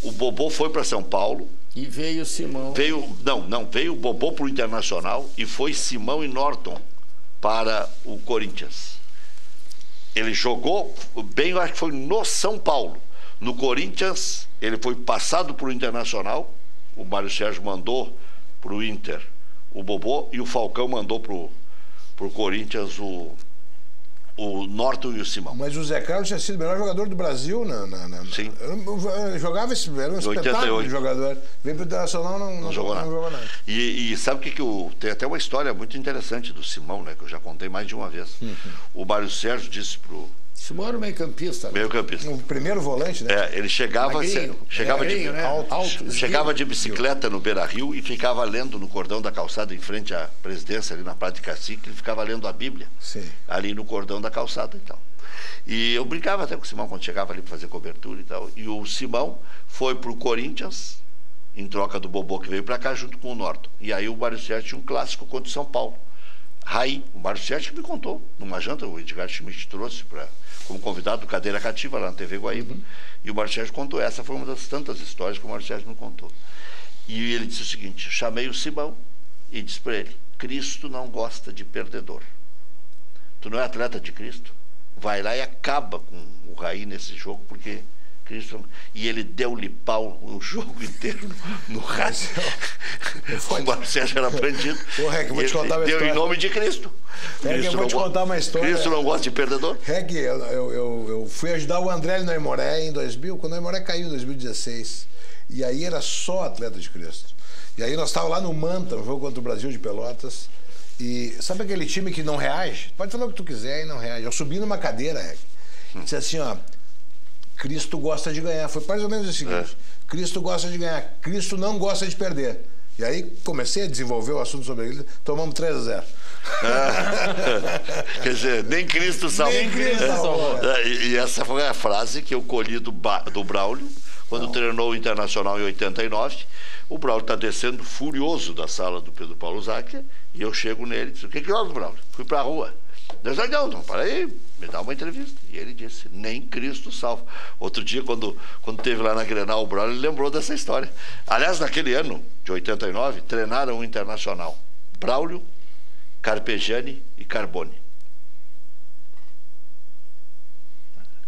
O Bobô foi para São Paulo. E veio o Simão. Veio o Bobô para o Internacional e foi Simão e Norton para o Corinthians. Ele jogou bem, eu acho que foi no São Paulo. No Corinthians, ele foi passado para o Internacional. O Mário Sérgio mandou para o Inter o Bobô e o Falcão mandou para o Corinthians o Norton e o Simão. Mas o Zé Carlos tinha sido o melhor jogador do Brasil. Sim. Jogava era um espetáculo de jogador. Veio para o Internacional, não jogou nada. E sabe o que tem até uma história muito interessante do Simão, né? Que eu já contei mais de uma vez. O Mário Sérgio disse Simão era meio campista. Meio campista. O primeiro volante, né? Ele chegava de bicicleta no Beira-Rio e ficava lendo no cordão da calçada, em frente à presidência, ali na Praia de Cacique, ele ficava lendo a Bíblia. Sim. Ali no cordão da calçada e tal. E eu brincava até com o Simão quando chegava ali para fazer cobertura e tal. E o Simão foi pro Corinthians, em troca do Bobô que veio para cá, junto com o Norton. E aí o Mário Sérgio tinha um clássico contra o São Paulo. Raí, o Mário Sérgio me contou, numa janta, o Edgar Schmidt trouxe como convidado do Cadeira Cativa lá na TV Guaíba. E o Mário Sérgio contou, essa foi uma das tantas histórias que o Mário Sérgio me contou. E ele disse o seguinte, chamei o Simão e disse para ele, Cristo não gosta de perdedor. Tu não é atleta de Cristo? Vai lá e acaba com o Raí nesse jogo, porque Cristo... E ele deu-lhe pau o jogo inteiro no rádio. O Mário Sérgio era bandido. Reg, vou te contar uma deu história. Em nome de Cristo. Reg, eu vou te contar uma história. Cristo não gosta de perdedor? Reg, eu fui ajudar o André no Aimoré em 2000, quando o Aimoré caiu em 2016. E aí era só atleta de Cristo. E aí nós estávamos lá no Manta, um jogo contra o Brasil de Pelotas. E sabe aquele time que não reage? Pode falar o que tu quiser e não reage. Eu subi numa cadeira, Reg, e disse assim, ó, Cristo gosta de ganhar. Foi mais ou menos o seguinte, Cristo gosta de ganhar, Cristo não gosta de perder. E aí comecei a desenvolver o assunto sobre ele, tomamos 3-0. Quer dizer, nem Cristo salva. Nem Cristo salva. E essa foi a frase que eu colhi do Braulio, quando treinou o Internacional em 89. O Braulio está descendo furioso da sala do Pedro Paulo Zacchia, e eu chego nele e disse, o que houve, Braulio? Fui para a rua. Deus, não, para aí, me dá uma entrevista. E ele disse, nem Cristo salva. Outro dia, quando teve lá na Grenal o Braulio, ele lembrou dessa história. Aliás, naquele ano, de 89, treinaram o Internacional. Braulio, Carpegiani e Carboni.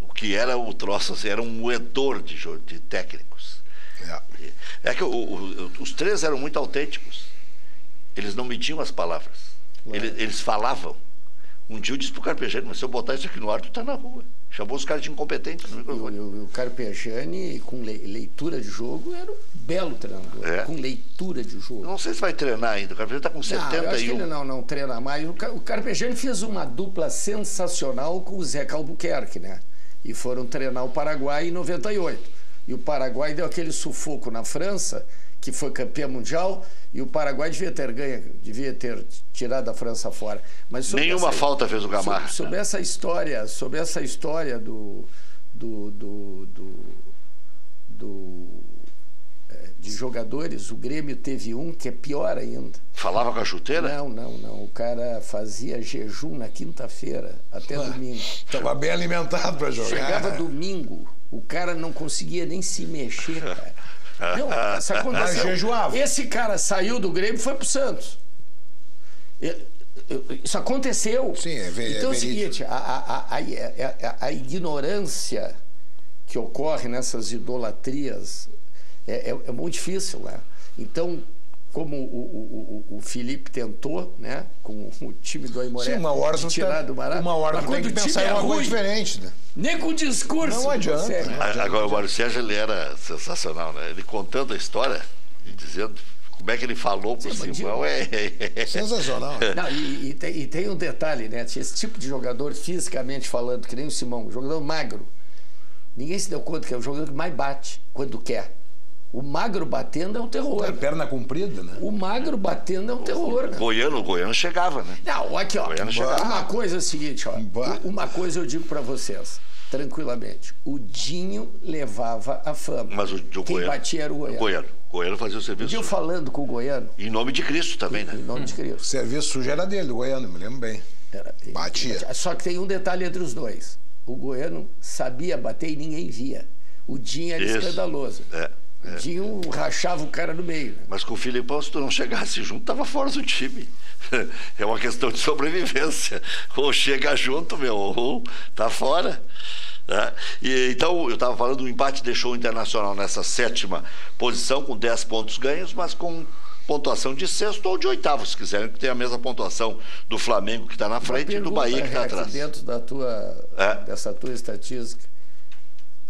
O que era o troço, assim, era um moedor de técnicos. É que os três eram muito autênticos. Eles não mediam as palavras. Eles falavam. Um dia eu disse pro Carpegiani, mas se eu botar isso aqui no ar, tu tá na rua. Chamou os caras de incompetentes no microfone. O Carpegiani, com leitura de jogo, era um belo treinador. Com leitura de jogo. Não sei se vai treinar ainda. O Carpegiani tá com 71. Eu acho que ele não treina mais. O Carpegiani fez uma dupla sensacional com o Zeca Albuquerque, né? E foram treinar o Paraguai em 98. E o Paraguai deu aquele sufoco na França, que foi campeão mundial, e o Paraguai devia ter tirado a França fora. Mas nenhuma falta fez o Gamarra. Sobre essa história de jogadores, o Grêmio teve um que é pior ainda. Falava com a chuteira? Não. O cara fazia jejum na quinta-feira até domingo. Estava bem alimentado para jogar. Chegava domingo, o cara não conseguia nem se mexer, cara. Não, isso aconteceu. Esse cara saiu do Grêmio e foi pro Santos. Isso aconteceu. Sim, então é o seguinte, a ignorância que ocorre nessas idolatrias é muito difícil, né? Então, como o Felipe tentou, né, com o time do Aimoré, uma hora tirar do Mará, uma hora tem que pensar em uma coisa diferente, né? Nem com discurso. Não adianta. Agora, o Mário Sérgio, ele era sensacional, né? Ele contando a história e dizendo como é que ele falou pro Simão. Sensacional. Não, e tem um detalhe, né? Esse tipo de jogador, fisicamente falando, que nem o Simão, jogador magro, ninguém se deu conta que é o jogador que mais bate quando quer. O magro batendo é um terror. É perna comprida, né? O magro batendo é um terror, né? O Goiano chegava, né? Não, aqui, ó. Uma coisa é o seguinte, ó. Uma coisa eu digo pra vocês, tranquilamente. O Dinho levava a fama. Mas quem batia era o Goiano. O Goiano fazia o serviço. Eu falando com o Goiano. Em nome de Cristo também, né? Em nome de Cristo. O serviço sujo era dele, do Goiano, me lembro bem. Batia. Só que tem um detalhe entre os dois. O Goiano sabia bater e ninguém via. O Dinho era escandaloso. O Dinho rachava o cara no meio. Né? Mas com o Filipão, se tu não chegasse junto, tava fora do time. É uma questão de sobrevivência. Ou chega junto, ou tá fora. Né? E, então, eu estava falando, o empate deixou o Internacional nessa 7ª posição, com 10 pontos ganhos, mas com pontuação de 6º ou de 8º, se quiserem, que tem a mesma pontuação do Flamengo, que está na frente, e do Bahia, que está atrás. Dentro dessa tua estatística,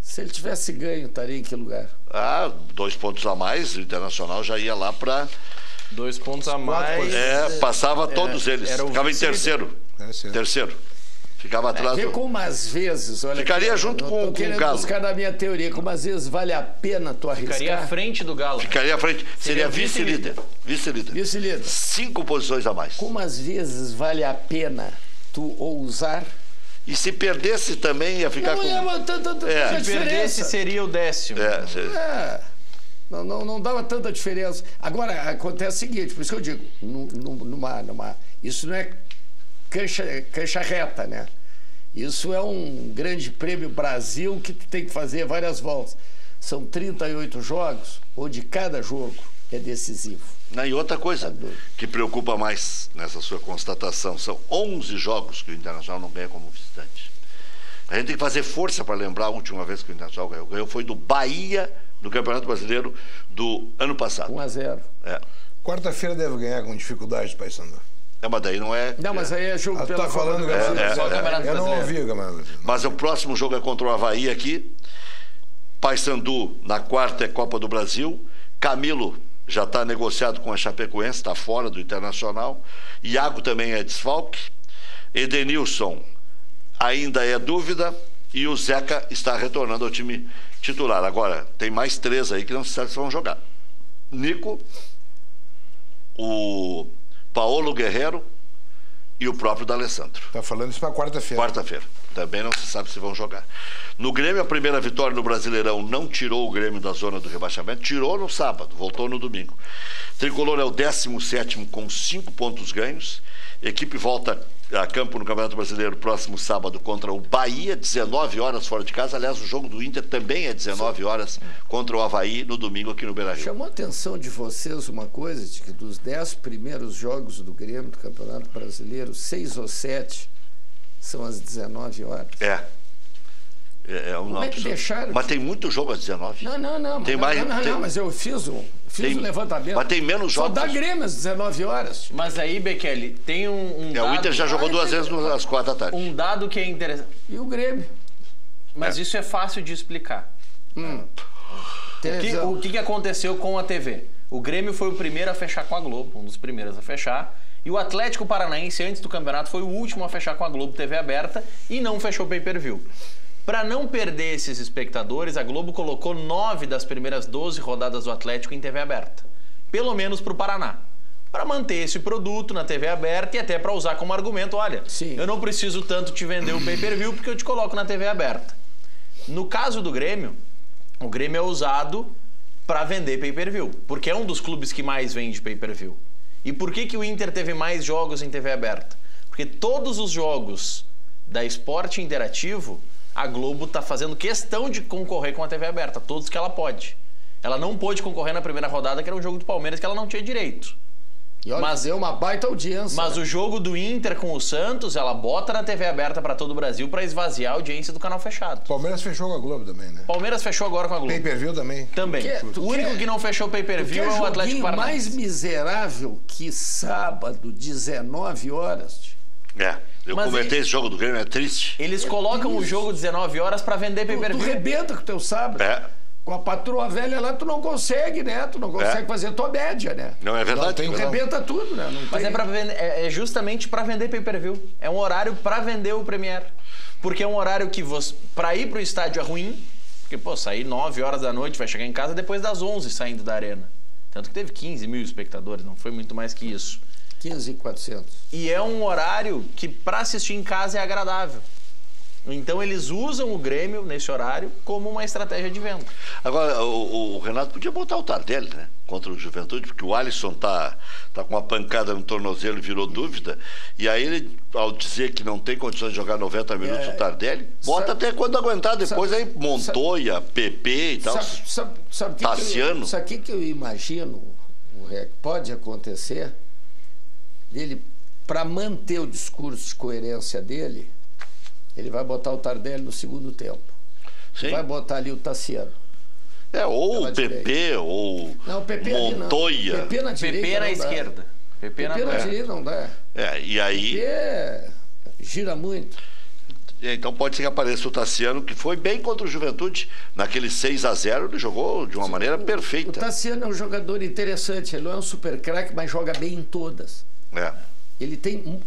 se ele tivesse ganho, estaria em que lugar? 2 pontos a mais, o Internacional já ia lá para... 2 pontos a mais... passava todos eles. Ficava em terceiro. Terceiro. Ficava atrás do... como às vezes, olha... Ficaria aqui, junto com o Galo. Buscar na minha teoria, como às vezes vale a pena tu arriscar. Ficaria à frente do Galo. Ficaria à frente. Seria vice-líder. Vice-líder. Vice-líder. 5 posições a mais. Como às vezes vale a pena tu ousar... E se perdesse também ia ficar não, com... Se perdesse seria o 10º. Não dava tanta diferença. Agora, acontece o seguinte, por isso que eu digo, isso não é cancha reta, né? Isso é um grande prêmio Brasil que tu tem que fazer várias voltas. São 38 jogos, onde cada jogo é decisivo. E outra coisa que preocupa mais nessa sua constatação, são 11 jogos que o Internacional não ganha como visitante. A gente tem que fazer força para lembrar a última vez que o Internacional ganhou. Ganhou foi do Bahia, no Campeonato Brasileiro do ano passado. 1-0. Quarta-feira deve ganhar com dificuldade, Paysandu. Mas daí não é... Não, mas aí é jogo pela... Tá falando eu não ouvi, Campeonato. Mas o próximo jogo é contra o Avaí aqui. Paysandu, na quarta, é Copa do Brasil. Camilo já está negociado com a Chapecoense, está fora do Internacional. Iago também é desfalque. Edenilson ainda é dúvida. E o Zeca está retornando ao time titular. Agora, tem mais 3 aí que não se sabe se vão jogar. Nico, o Paulo Guerreiro e o próprio D'Alessandro. Está falando isso para quarta-feira. Quarta-feira. Também não se sabe se vão jogar. No Grêmio, a primeira vitória no Brasileirão não tirou o Grêmio da zona do rebaixamento. Tirou no sábado, voltou no domingo. Tricolor é o 17º com 5 pontos ganhos. Equipe volta a campo no Campeonato Brasileiro próximo sábado contra o Bahia, 19 horas fora de casa. Aliás, o jogo do Inter também é 19 horas contra o Avaí no domingo aqui no Beira-Rio. Chamou a atenção de vocês uma coisa, de que dos 10 primeiros jogos do Grêmio do Campeonato Brasileiro, 6 ou 7 são às 19 horas. Como é que deixaram? Mas tem muito jogo às 19. Não. Tem mais, não, mas eu fiz um levantamento. Mas tem menos jogos. Só dá Grêmio às 19 horas. Mas aí, Bekele, tem um dado... O Inter já jogou 2 vezes às 4 da tarde. Um dado que é interessante. E o Grêmio? Mas isso é fácil de explicar. O que aconteceu com a TV? O Grêmio foi o primeiro a fechar com a Globo, um dos primeiros a fechar. E o Atlético Paranaense, antes do campeonato, foi o último a fechar com a Globo TV aberta e não fechou o pay-per-view. Para não perder esses espectadores, a Globo colocou 9 das primeiras 12 rodadas do Atlético em TV aberta. Pelo menos para o Paraná. Para manter esse produto na TV aberta e até para usar como argumento, olha, eu não preciso tanto te vender o pay-per-view porque eu te coloco na TV aberta. No caso do Grêmio, o Grêmio é usado para vender pay-per-view, porque é um dos clubes que mais vende pay-per-view. E por que o Inter teve mais jogos em TV aberta? Porque todos os jogos da Esporte Interativo, a Globo está fazendo questão de concorrer com a TV aberta, todos que ela pode. Ela não pôde concorrer na primeira rodada, que era um jogo do Palmeiras, que ela não tinha direito. E olha, deu uma baita audiência. Mas o jogo do Inter com o Santos, ela bota na TV aberta para todo o Brasil para esvaziar a audiência do canal fechado. Palmeiras fechou com a Globo também, né? Palmeiras fechou agora com a Globo. Pay-per-view também? Também. O único que não fechou pay-per-view é o Atlético Paranaense. Mais miserável que sábado, 19 horas. Eu comentei esse jogo do Grêmio, é triste. Eles colocam o jogo 19 horas para vender pay-per-view. Tu rebenta com o teu sábado. Com a patroa velha lá, tu não consegue, né? Tu não consegue fazer tua média, né? Não é verdade? Tu rebenta tudo, né? Mas é justamente para vender pay-per-view. É um horário para vender o Premier. Porque é um horário que para ir pro estádio é ruim. Porque, sair 9 horas da noite, vai chegar em casa depois das 11 saindo da arena. Tanto que teve 15 mil espectadores, não foi muito mais que isso. 15.400. E é um horário que para assistir em casa é agradável. Então eles usam o Grêmio nesse horário como uma estratégia de venda. Agora, o Renato podia botar o Tardelli, né? Contra o Juventude, porque o Alisson tá com uma pancada no tornozelo e virou dúvida. E aí ele, ao dizer que não tem condições de jogar 90 minutos o Tardelli, bota até quando aguentar. Depois aí Montoya, PP e tal. Tassiano. Sabe o que eu imagino, pode acontecer? Dele, para manter o discurso de coerência dele, ele vai botar o Tardelli no segundo tempo. Sim. Vai botar ali o Tassiano. Ou o PP, ou não, o PP Montoya. PP na direita. PP na esquerda. PP na direita não dá. E aí... PP gira muito. Então pode ser que apareça o Tassiano, que foi bem contra o Juventude. Naquele 6-0, ele jogou de uma maneira perfeita. O Tassiano é um jogador interessante. Ele não é um super craque, mas joga bem em todas. ele tem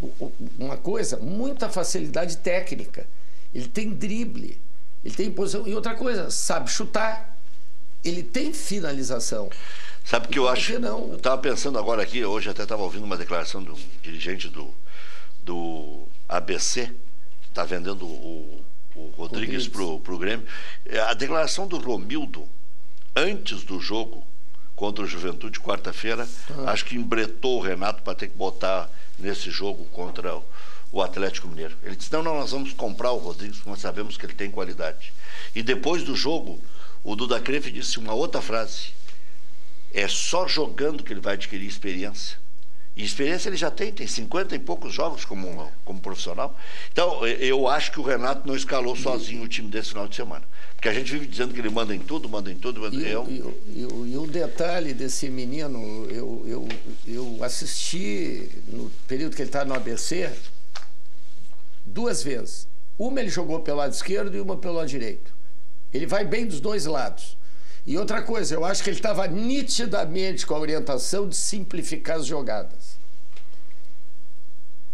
uma coisa, muita facilidade técnica. Ele tem drible, ele tem posição. E outra coisa, sabe chutar. Ele tem finalização. Sabe o que eu acho? Não? Eu estava pensando agora aqui, hoje até estava ouvindo uma declaração do dirigente do ABC, que está vendendo o Rodrigues para o Grêmio. A declaração do Romildo, antes do jogo contra o Juventude, quarta-feira, acho que embretou o Renato para ter que botar nesse jogo contra o Atlético Mineiro. Ele disse, não, nós vamos comprar o Rodrigues, porque nós sabemos que ele tem qualidade. E depois do jogo, o Duda Crefeld disse uma outra frase, é só jogando que ele vai adquirir experiência. E experiência ele já tem 50 e poucos jogos como profissional. Então, eu acho que o Renato não escalou sozinho o time desse final de semana. Porque a gente vive dizendo que ele manda em tudo. E o detalhe desse menino, eu assisti no período que ele está no ABC 2 vezes. Uma ele jogou pelo lado esquerdo e uma pelo lado direito. Ele vai bem dos 2 lados. E outra coisa, eu acho que ele estava nitidamente com a orientação de simplificar as jogadas.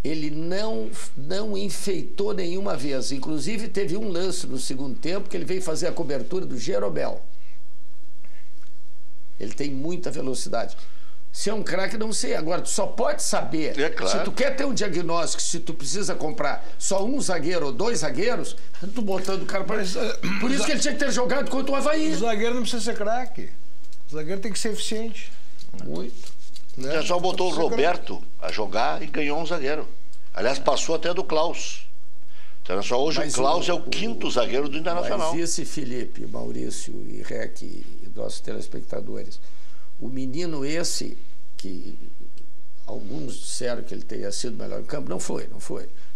Ele não enfeitou nenhuma vez. Inclusive, teve um lance no segundo tempo que ele veio fazer a cobertura do Jeromel. Ele tem muita velocidade. Se é um craque, não sei. Agora, tu só pode saber. Claro. Se tu quer ter um diagnóstico, se tu precisa comprar só um zagueiro ou 2 zagueiros, tu botando o cara para... Por isso que ele tinha que ter jogado contra o Avaí. O zagueiro não precisa ser craque. O zagueiro tem que ser eficiente. Muito. Né? Já só botou o Roberto a jogar e ganhou um zagueiro. Aliás, passou até do Klaus. Então, só hoje o Klaus é o 5º zagueiro do Internacional. Mas esse Felipe, Maurício e Rec e nossos telespectadores, o menino esse, que alguns disseram que ele teria sido melhor em campo, não foi.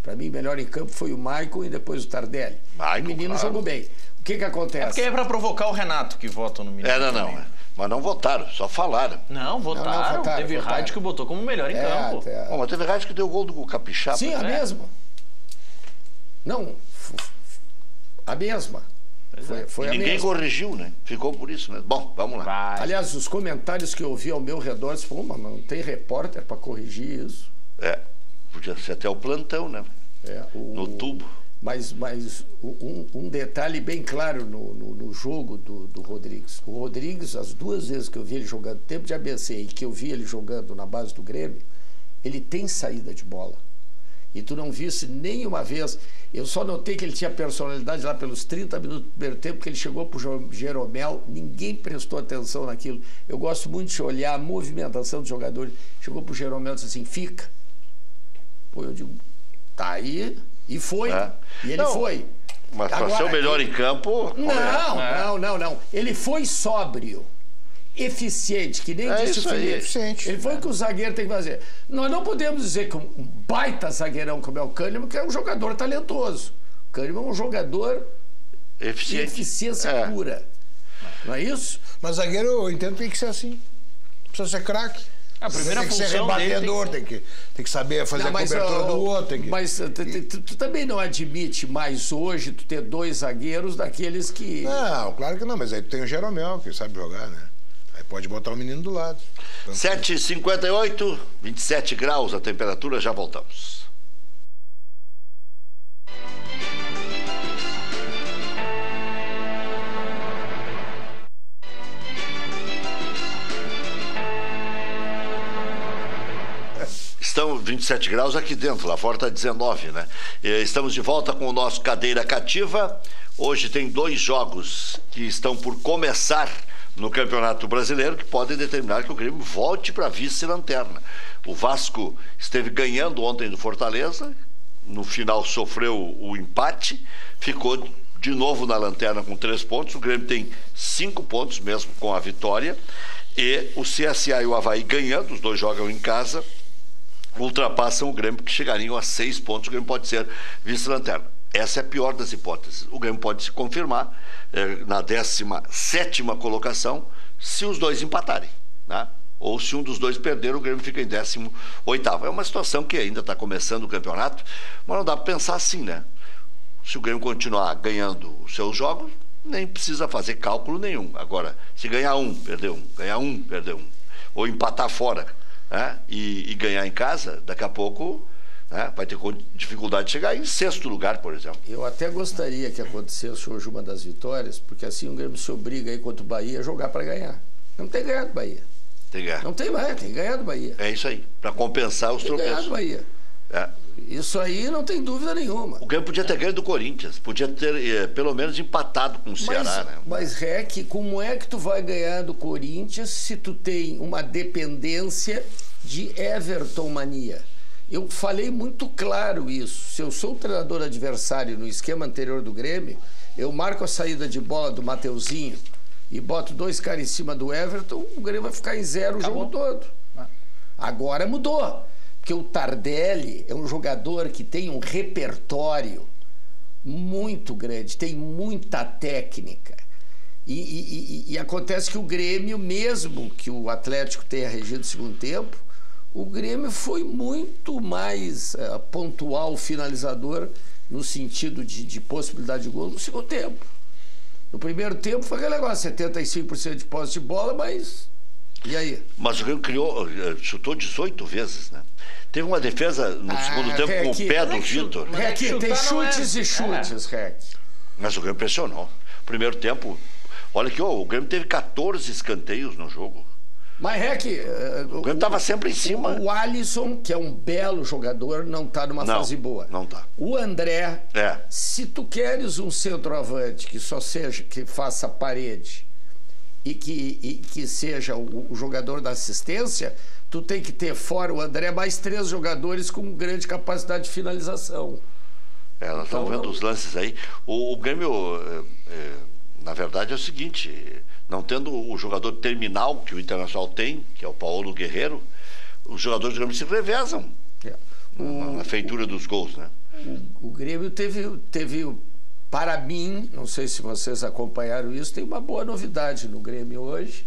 Para mim, melhor em campo foi o Maicon e depois o Tardelli. O menino jogou bem. O que acontece? É porque é para provocar o Renato que votam no menino. Não. Mas não votaram, só falaram. Não, votaram. Teve rádio que botou como melhor em campo. Bom, mas teve rádio que deu o gol do Capixaba. Sim, a mesma. Não, a mesma. Foi a ninguém mesma. Corrigiu, né? Ficou por isso, né? Bom, vamos lá. Vai. Aliás, os comentários que eu ouvi ao meu redor, você falou, mas não tem repórter para corrigir isso. Podia ser até o plantão, né? No tubo. Mas um detalhe bem claro no jogo do Rodrigues. O Rodrigues, as 2 vezes que eu vi ele jogando tempo de ABC e que eu vi ele jogando na base do Grêmio, ele tem saída de bola. E tu não visse nenhuma vez. Eu só notei que ele tinha personalidade lá pelos 30 minutos do primeiro tempo, que ele chegou pro Jeromel, ninguém prestou atenção naquilo. Eu gosto muito de olhar a movimentação dos jogadores. Chegou pro Jeromel e disse assim, fica. Pô, eu digo, tá aí... E foi. E ele foi. Mas para ser o melhor em campo... Não. Ele foi sóbrio, eficiente, que nem disse o Felipe. Ele foi o que o zagueiro tem que fazer. Nós não podemos dizer que um baita zagueirão como é o Kahneman, que é um jogador talentoso. O Kahneman é um jogador eficiente. De eficiência pura. Não é isso? Mas zagueiro, eu entendo que tem que ser assim. Precisa ser craque. A primeira tem que ser rebatedor, tem que saber fazer a cobertura do outro. Mas tu também não admite mais hoje tu ter 2 zagueiros daqueles que... Não, claro que não, mas aí tu tem o Jeromel, que sabe jogar, né? Aí pode botar o menino do lado. 7h58, 27 graus a temperatura, já voltamos. Estamos 27 graus aqui dentro, lá fora está 19, né? Estamos de volta com o nosso Cadeira Cativa. Hoje tem 2 jogos que estão por começar no Campeonato Brasileiro, que podem determinar que o Grêmio volte para a vice-lanterna. O Vasco esteve ganhando ontem do Fortaleza, no final sofreu o empate, ficou de novo na lanterna com 3 pontos. O Grêmio tem 5 pontos mesmo com a vitória. E o CSA e o Avaí ganhando, os 2 jogam em casa, ultrapassam o Grêmio, que chegariam a 6 pontos. O Grêmio pode ser vice-lanterna. Essa é a pior das hipóteses. O Grêmio pode se confirmar na 17ª colocação se os 2 empatarem, né? Ou se um dos 2 perder, o Grêmio fica em 18º. É uma situação que ainda está começando o campeonato, mas não dá para pensar assim, né? Se o Grêmio continuar ganhando os seus jogos, nem precisa fazer cálculo nenhum. Agora, se ganhar 1, perder 1, ganhar 1, perder 1, ou empatar fora, né, e ganhar em casa, daqui a pouco, né, vai ter dificuldade de chegar em 6º lugar, por exemplo. Eu até gostaria que acontecesse hoje uma das vitórias, porque assim o Grêmio se obriga aí contra o Bahia a jogar para ganhar. Não tem ganhado o Bahia. Tem ganhado. Não tem mais, tem ganhado o Bahia. É isso aí, para compensar os tropeços. Tem ganhado o Bahia. Isso aí não tem dúvida nenhuma. O Grêmio podia ter ganho do Corinthians, podia ter pelo menos empatado com o Ceará, né? Mas, Rec, como é que tu vai ganhar do Corinthians se tu tem uma dependência de Everton mania? Eu falei muito claro isso. Se eu sou o treinador adversário no esquema anterior do Grêmio, eu marco a saída de bola do Mateuzinho e boto 2 caras em cima do Everton, o Grêmio vai ficar em 0 o jogo todo. Agora mudou. Porque o Tardelli é um jogador que tem um repertório muito grande, tem muita técnica. E acontece que o Grêmio, mesmo que o Atlético tenha regido o segundo tempo, o Grêmio foi muito mais pontual, finalizador, no sentido de possibilidade de gol no segundo tempo. No primeiro tempo foi aquele negócio, 75% de posse de bola, mas... E aí? Mas o Grêmio chutou 18 vezes, né? Teve uma defesa no segundo tempo com o pé do Vitor. Tem chutes e chutes, Rec. Mas o Grêmio pressionou. Primeiro tempo, olha aqui, o Grêmio teve 14 escanteios no jogo. Mas, Rec... O Grêmio estava sempre em cima. O Alisson, que é um belo jogador, não está numa fase boa. Não está. O André, se tu queres um centroavante que só seja, que faça parede e que seja o jogador da assistência, tu tem que ter fora o André mais 3 jogadores com grande capacidade de finalização. Nós estamos vendo os lances aí. O Grêmio, na verdade, é o seguinte, não tendo o jogador terminal que o Internacional tem, que é o Paulo Guerreiro, os jogadores do Grêmio se revezam na feitura dos gols, né? O Grêmio teve, para mim, não sei se vocês acompanharam isso, tem uma boa novidade no Grêmio hoje,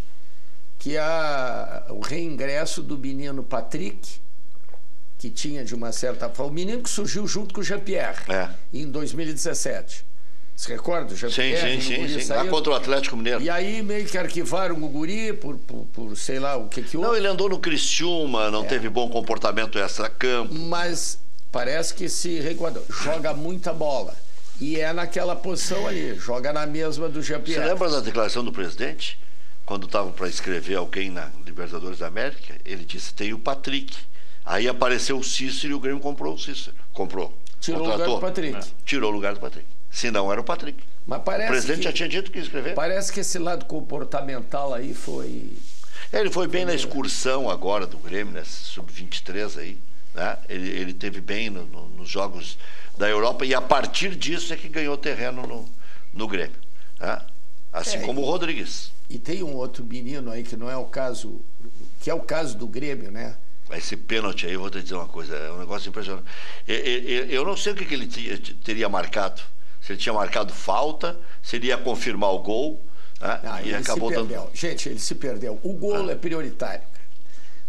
que é o reingresso do menino Patrick, que tinha de uma certa forma, o menino que surgiu junto com o Jean-Pierre em 2017. Se recorda? Sim. Lá contra o Atlético Mineiro. E aí meio que arquivaram o guri por sei lá o que houve. Não, ele andou no Criciúma, não teve bom comportamento extra-campo. Mas parece que se reenquadrou. Joga muita bola. E é naquela posição ali, joga na mesma do Jean-Pierre. Você lembra da declaração do presidente? Quando estavam para escrever alguém na Libertadores da América, ele disse, tem o Patrick. Aí apareceu o Cícero e o Grêmio comprou o Cícero. Tirou o lugar do Patrick. Tirou o lugar do Patrick. Se não, era o Patrick. Mas parece o presidente já tinha dito que ia escrever. Parece que esse lado comportamental aí foi... Ele foi bem na excursão agora do Grêmio, né? Sub-23 aí. Né? Ele teve bem nos jogos da Europa e a partir disso é que ganhou terreno no Grêmio. Né? Assim como o Rodrigues. E tem um outro menino aí que não é o caso, que é o caso do Grêmio, né? Esse pênalti aí, eu vou te dizer uma coisa, é um negócio impressionante. Eu não sei o que ele teria marcado. Se ele tinha marcado falta, se ele ia confirmar o gol. Né? E acabou dando. Gente, ele se perdeu. O gol é prioritário.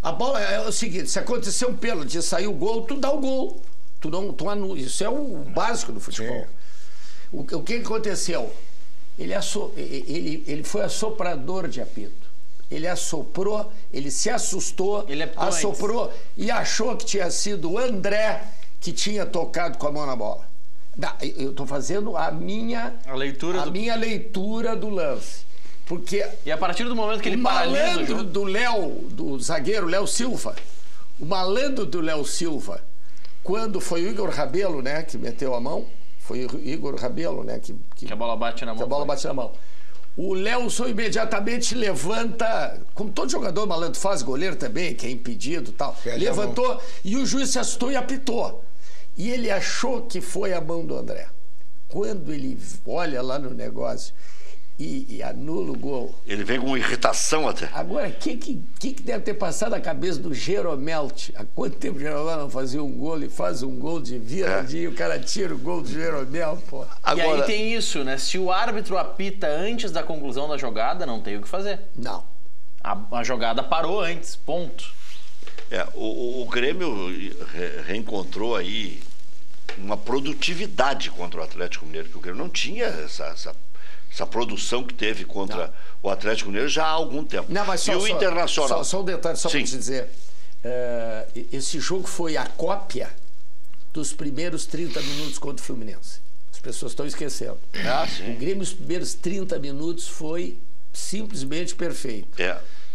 A bola é o seguinte: se acontecer um pênalti e sair o gol, tu dá o gol. Tu anula. Isso é o básico do futebol. O que aconteceu? Ele foi assoprador de apito. Ele assoprou, ele se assustou, assoprou e achou que tinha sido o André que tinha tocado com a mão na bola. Eu estou fazendo a minha leitura do lance. Porque e a partir do momento que ele paralisa o jogo... do zagueiro Léo Silva, o malandro do Léo Silva, quando foi o Igor Rabelo, né, que meteu a mão, foi o Igor Rabelo, né, que a bola bate na mão. Que a bola bate na mão. O Lelson imediatamente levanta, como todo jogador malandro faz, goleiro também, que é impedido e tal, levantou e o juiz se assustou e apitou. E ele achou que foi a mão do André. Quando ele olha lá no negócio e anula o gol... Ele vem com irritação até. Agora, o que deve ter passado na cabeça do Jeromel? Há quanto tempo o Jeromel não fazia um gol e faz um gol de viradinho, o cara tira o gol do Jeromel, pô. Agora... E aí tem isso, né? Se o árbitro apita antes da conclusão da jogada, não tem o que fazer. Não. A jogada parou antes, ponto. O Grêmio reencontrou aí uma produtividade contra o Atlético Mineiro, que o Grêmio não tinha essa produção que teve contra o Atlético Mineiro já há algum tempo. Não, mas o Internacional... Só um detalhe, só para te dizer. esse jogo foi a cópia dos primeiros 30 minutos contra o Fluminense. As pessoas estão esquecendo. Sim. O Grêmio, os primeiros 30 minutos foi simplesmente perfeito.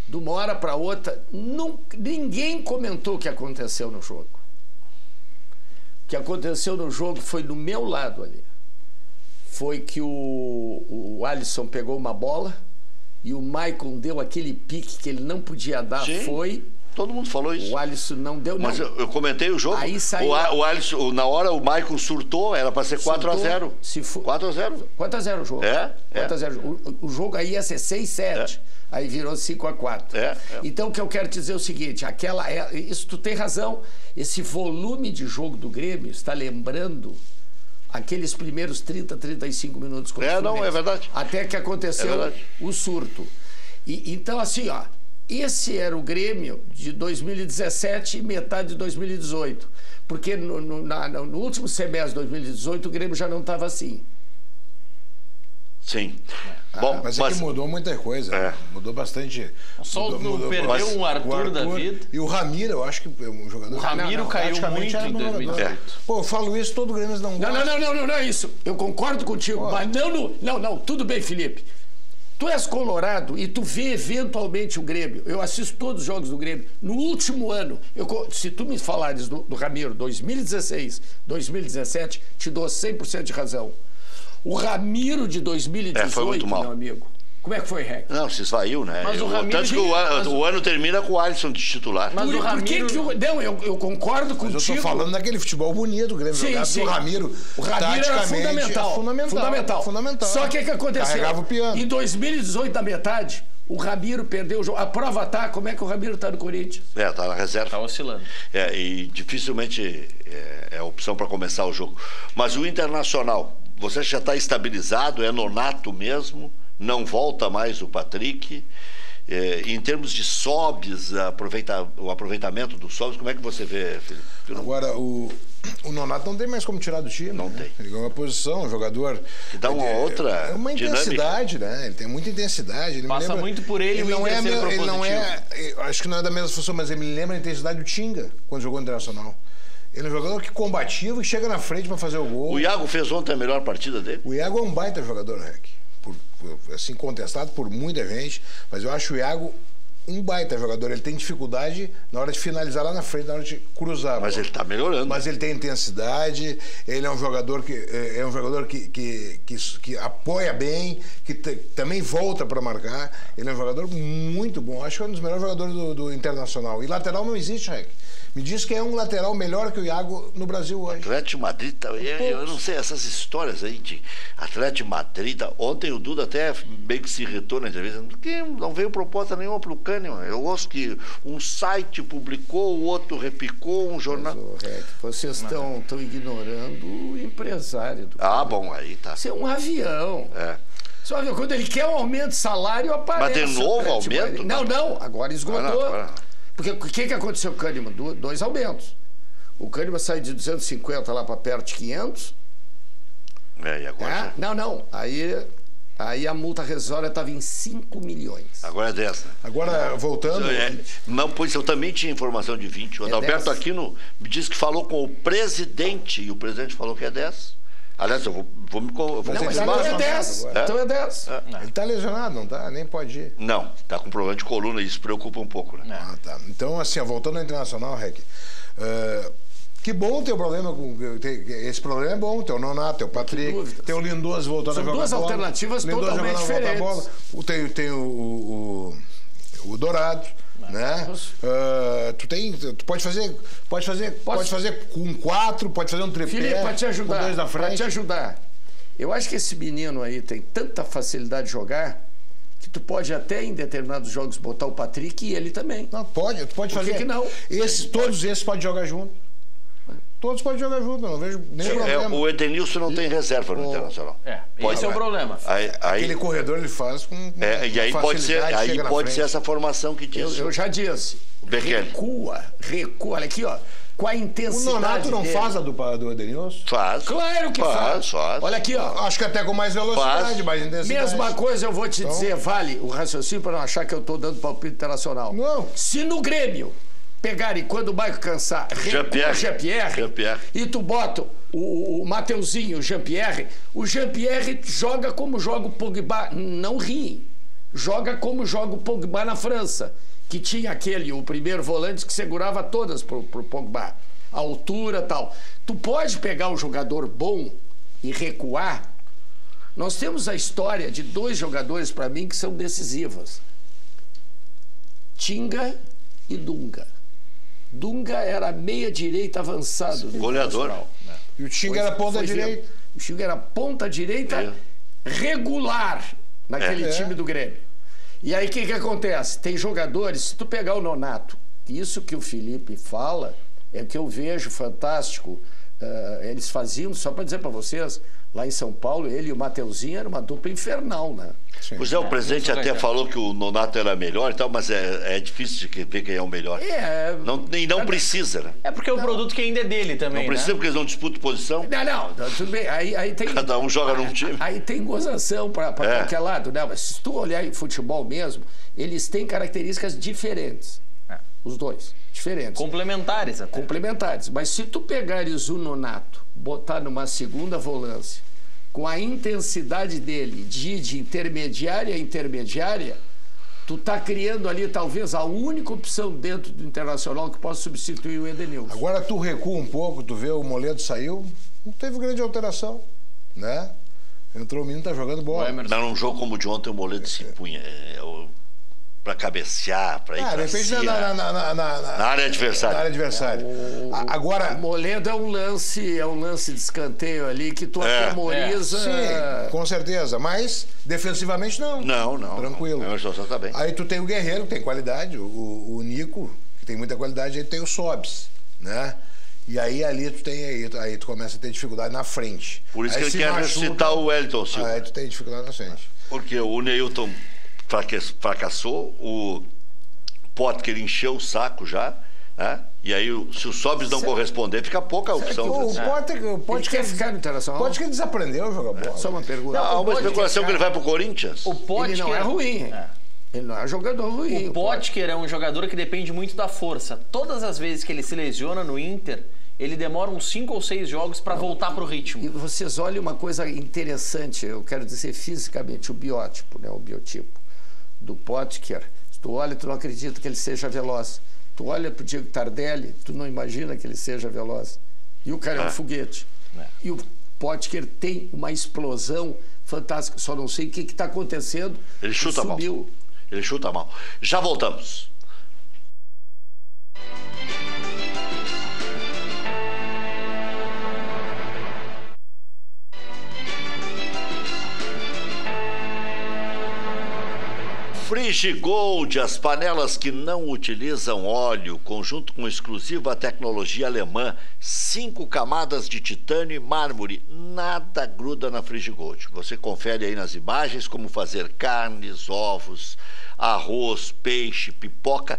De uma hora para outra, ninguém comentou o que aconteceu no jogo. O que aconteceu no jogo foi do meu lado ali. Foi que o Alisson pegou uma bola e o Maicon deu aquele pique que ele não podia dar. Sim. Todo mundo falou isso. O Alisson não deu, não. Mas eu comentei o jogo. Aí saiu... O Alisson, na hora, o Maicon surtou, era para ser 4-0. 4-0. 4-0 o jogo. 4-0. O jogo aí ia ser 6-7. Aí virou 5-4. Então, o que eu quero dizer é o seguinte, isso tu tem razão, esse volume de jogo do Grêmio está lembrando aqueles primeiros 30, 35 minutos com o Fluminense. Não, é verdade. Até que aconteceu o surto. Então, assim, ó, esse era o Grêmio de 2017 e metade de 2018. Porque no último semestre de 2018 o Grêmio já não estava assim. Sim. Bom, mas que mudou muita coisa. Mudou bastante. Só perdeu um Arthur da vida. E o Ramiro, eu acho que é um jogador. O Ramiro caiu muito em 2018. Pô, eu falo isso, todo o Grêmio não gosta. Não é isso. Eu concordo contigo, mas não, tudo bem, Felipe. Tu és colorado e tu vê eventualmente o Grêmio. Eu assisto todos os jogos do Grêmio. No último ano, se tu me falares do Ramiro 2016, 2017, te dou 100% de razão. O Ramiro de 2018, foi muito mal. Meu amigo. Como é que foi, Rec? Não, se esvaiu, né? Mas o Ramiro, tanto que o ano termina com o Alisson de titular. Mas o Ramiro... eu concordo contigo. Mas eu tô falando daquele futebol bonito do Grêmio. Sim. O Ramiro era fundamental. Só que o que aconteceu? Carregava o piano. Em 2018, na metade, o Ramiro perdeu o jogo. A prova tá, como é que o Ramiro tá no Corinthians? Tá na reserva. Tá oscilando. E dificilmente é a opção para começar o jogo. Mas o Internacional, você já está estabilizado, é nonato mesmo, não volta mais o Patrick. Em termos de sobes, o aproveitamento dos sobes, como é que você vê, Felipe? Agora, o Nonato não tem mais como tirar do time. Não tem. Ele ganhou uma posição, um jogador... Que dá uma outra É uma intensidade, dinâmica. né? Ele tem muita intensidade. Ele passa muito por ele o Inter ser propositivo. Ele não acho que não é da mesma função, mas ele me lembra a intensidade do Tinga, quando jogou no Internacional. Ele é um jogador que combativo e chega na frente para fazer o gol. O Iago fez ontem a melhor partida dele? O Iago é um baita jogador, Rec. Assim, contestado por muita gente, mas eu acho o Iago um baita jogador. Ele tem dificuldade na hora de finalizar lá na frente, na hora de cruzar. Mas ele está melhorando. Mas ele tem intensidade, ele é um jogador que apoia bem, que também volta para marcar. Ele é um jogador muito bom. Acho que é um dos melhores jogadores do Internacional. E lateral não existe, Rec. Me diz que é um lateral melhor que o Iago no Brasil hoje. Atlético Madrid, eu não sei, essas histórias aí de Atlético Madrid. Ontem o Duda até meio que se irritou na entrevista, porque não veio proposta nenhuma para o Kahneman. Eu gosto que um site publicou, o outro repicou, um jornal... Mas, vocês estão ignorando o empresário do Kahneman. Bom, aí tá. Isso é um avião. Só que quando ele quer um aumento de salário, aparece. Mas de novo aumento? Não, agora esgotou. Porque o que aconteceu com o Kahneman? 2 aumentos. O Kahneman saiu de 250 lá para perto de 500. E agora? Não. Aí a multa rescisória estava em 5 milhões. Agora é 10, né? Agora, voltando... Não, pois eu também tinha informação de 20. O Adalberto Aquino me disse que falou com o presidente, e o presidente falou que é 10. Aliás, eu vou me confirmar. Então é 10. Então é 10. Ele está lesionado, não está? Nem pode ir. Não, está com problema de coluna e isso preocupa um pouco, né? Tá. Então, assim, voltando ao Internacional, Rec, que bom ter o problema com... Esse problema é bom, tem o Nonato, tem o Patrick, tem o Lindoso voltando a jogar bola. São 2 alternativas totalmente diferentes. Tem o Dourado, né? Tu pode fazer com 4, pode fazer um tripé. Felipe, para te ajudar, com 2 na frente. Para te ajudar. Eu acho que esse menino aí tem tanta facilidade de jogar que tu pode até em determinados jogos botar o Patrick e ele também. Não, tu pode fazer. Por que não? Todos esses podem jogar junto. Todos podem jogar junto, eu não vejo nenhum problema. O Edenilson não tem reserva no Internacional. Esse é o problema. Aquele corredor ele faz com e aí pode ser essa formação que diz. Eu já disse. Recua. Olha aqui, ó. Com a intensidade. O Nonato não faz a do Edenilson? Faz. Claro que faz. Olha aqui, ó. Acho que até com mais velocidade, mais intensidade. Mesma coisa eu vou te dizer, vale o raciocínio para não achar que eu estou dando palpite internacional. Não. Se no Grêmio pegarem, quando o Maicon cansar, recua o Jean-Pierre, e tu bota o Mateuzinho, o Jean-Pierre joga como joga o Pogba, não ri, joga como joga o Pogba na França, que tinha o primeiro volante que segurava todas pro Pogba, a altura e tal. Tu pode pegar um jogador bom e recuar. Nós temos a história de 2 jogadores, para mim, que são decisivas. Tinga e Dunga. Dunga era meia-direita avançado. Goleador. E o Tinga era ponta-direita. O Tinga era ponta-direita regular naquele time do Grêmio. E aí o que acontece? Tem jogadores, se tu pegar o Nonato, isso que o Felipe fala, é que eu vejo fantástico. Eles faziam, só para dizer para vocês, lá em São Paulo, ele e o Mateuzinho era uma dupla infernal, né? Pois é, o presidente até falou que o Nonato era melhor e tal, mas é difícil de ver quem é o melhor. Não precisa, né? É porque é o produto que ainda é dele também, não precisa, porque eles não disputam posição. Não, tudo bem. Aí tem, cada um joga num time. Aí tem gozação para qualquer lado, né? Mas se tu olhar em futebol mesmo, eles têm características diferentes. Os dois, diferentes. Complementares até. Complementares. Mas se tu pegares o Nonato, botar numa segunda volância, com a intensidade dele de intermediária a intermediária, tu tá criando ali talvez a única opção dentro do Internacional que possa substituir o Edenilson. Agora tu recua um pouco, tu vê o Moledo saiu, não teve grande alteração, né? Entrou o menino, tá jogando bola. Num jogo como o de ontem, o Moledo se punha para cabecear, para ir pra cima. Na área adversária. Na área adversária. Agora, o Moledo é um lance de escanteio ali que tu atemoriza. Sim, com certeza. Mas defensivamente não. Não. Tranquilo. Tá bem. Aí tu tem o Guerreiro, que tem qualidade, o Nico, que tem muita qualidade, aí tem o Sobis, né? E aí ali tu tem aí tu começa a ter dificuldade na frente. Por isso aí que ele quer ressuscitar o Wellington Silva. Aí tu tem dificuldade na frente. Porque o Neilton fracassou, o Potker encheu o saco já, né? E aí, se o Sobis não corresponder, fica pouca opção. O Potker quer ficar no Internacional. O Potker desaprendeu a jogar bola. Só uma pergunta. Há uma especulação que ele vai pro Corinthians. O Potker ele não é ruim. Ele não é jogador ruim. O Potker é um jogador que depende muito da força. Todas as vezes que ele se lesiona no Inter, ele demora uns 5 ou 6 jogos para voltar pro ritmo. E vocês olhem uma coisa interessante, eu quero dizer fisicamente, o biótipo, né? O biotipo do Potker. Se tu olha, tu não acredita que ele seja veloz. Tu olha pro Diego Tardelli, tu não imagina que ele seja veloz. E o cara é um foguete. E o Potker tem uma explosão fantástica. Só não sei o que está acontecendo. Ele chuta mal. Ele chuta mal. Já voltamos. Frigigold, as panelas que não utilizam óleo, conjunto com exclusiva tecnologia alemã, 5 camadas de titânio e mármore, nada gruda na Frigigold. Você confere aí nas imagens como fazer carnes, ovos, arroz, peixe, pipoca,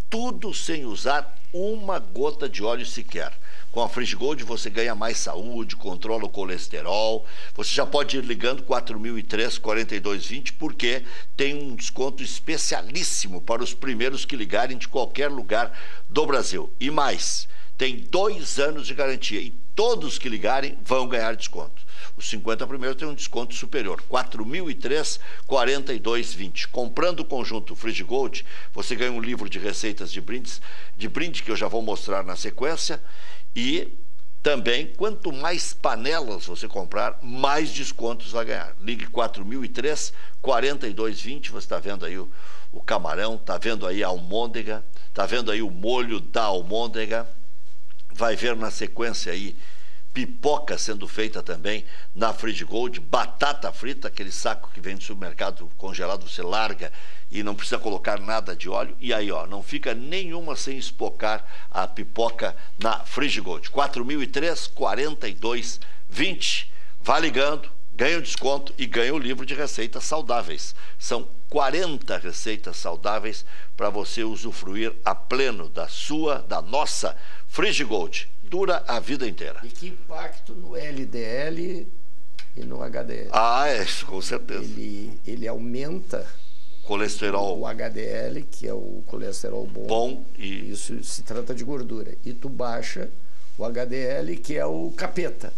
tudo sem usar uma gota de óleo sequer. Com a Frigigold você ganha mais saúde, controla o colesterol. Você já pode ir ligando 4003-4220 porque tem um desconto especialíssimo para os primeiros que ligarem de qualquer lugar do Brasil. E mais, tem 2 anos de garantia e todos que ligarem vão ganhar desconto. Os 50 primeiros têm um desconto superior, 4003-4220. Comprando o conjunto Frigigold, você ganha um livro de receitas de brinde que eu já vou mostrar na sequência. E também, quanto mais panelas você comprar, mais descontos vai ganhar. Ligue 4003-4220, você está vendo aí o camarão, está vendo aí a almôndega, está vendo aí o molho da almôndega, vai ver na sequência aí pipoca sendo feita também na Frigigold, batata frita, aquele saco que vem do supermercado congelado, você larga e não precisa colocar nada de óleo. E aí, ó, não fica nenhuma sem espocar a pipoca na Frigigold. 4003-4220. Vá ligando, ganha o desconto e ganha o livro de receitas saudáveis. São 40 receitas saudáveis para você usufruir a pleno da nossa Frigigold. Dura a vida inteira. E que impacto no LDL e no HDL? Com certeza. Ele aumenta colesterol. O HDL, que é o colesterol bom. E isso se trata de gordura. E tu baixa o HDL, que é o capeta.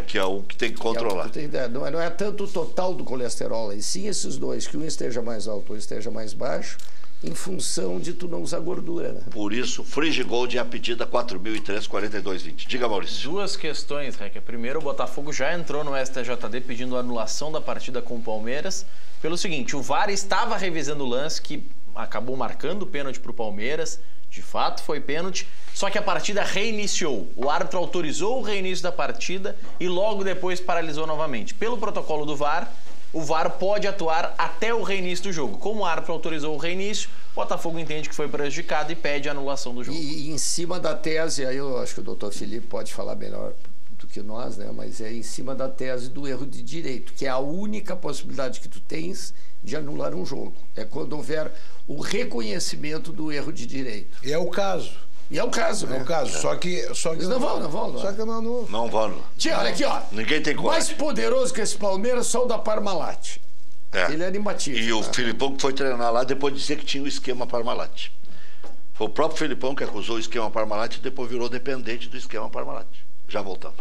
Que é o que tem que controlar. Não é tanto o total do colesterol, e sim esses dois, que um esteja mais alto ou esteja mais baixo, em função de tu não usar gordura, né? Por isso, Frigigold é a pedida 4.003-4220. Diga, Maurício. Duas questões, Reca. Primeiro, o Botafogo já entrou no STJD pedindo a anulação da partida com o Palmeiras. Pelo seguinte, o VAR estava revisando o lance que acabou marcando o pênalti para o Palmeiras. De fato, foi pênalti, só que a partida reiniciou. O árbitro autorizou o reinício da partida e logo depois paralisou novamente. Pelo protocolo do VAR, o VAR pode atuar até o reinício do jogo. Como o árbitro autorizou o reinício, o Botafogo entende que foi prejudicado e pede a anulação do jogo. E em cima da tese, aí eu acho que o doutor Felipe pode falar melhor do que nós, né? Mas é em cima da tese do erro de direito, que é a única possibilidade que tu tens de anular um jogo. É quando houver o reconhecimento do erro de direito. E é o caso. E é o caso, né? É o caso, só que Eles não vão. Só que não vão. Tia, olha aqui, ó. Ninguém tem coragem. Mais poderoso que esse Palmeiras, só o da Parmalat. Ele era imbatível. E o Filipão que foi treinar lá depois de dizer que tinha o esquema Parmalat. Foi o próprio Filipão que acusou o esquema Parmalat e depois virou dependente do esquema Parmalat. Já voltamos.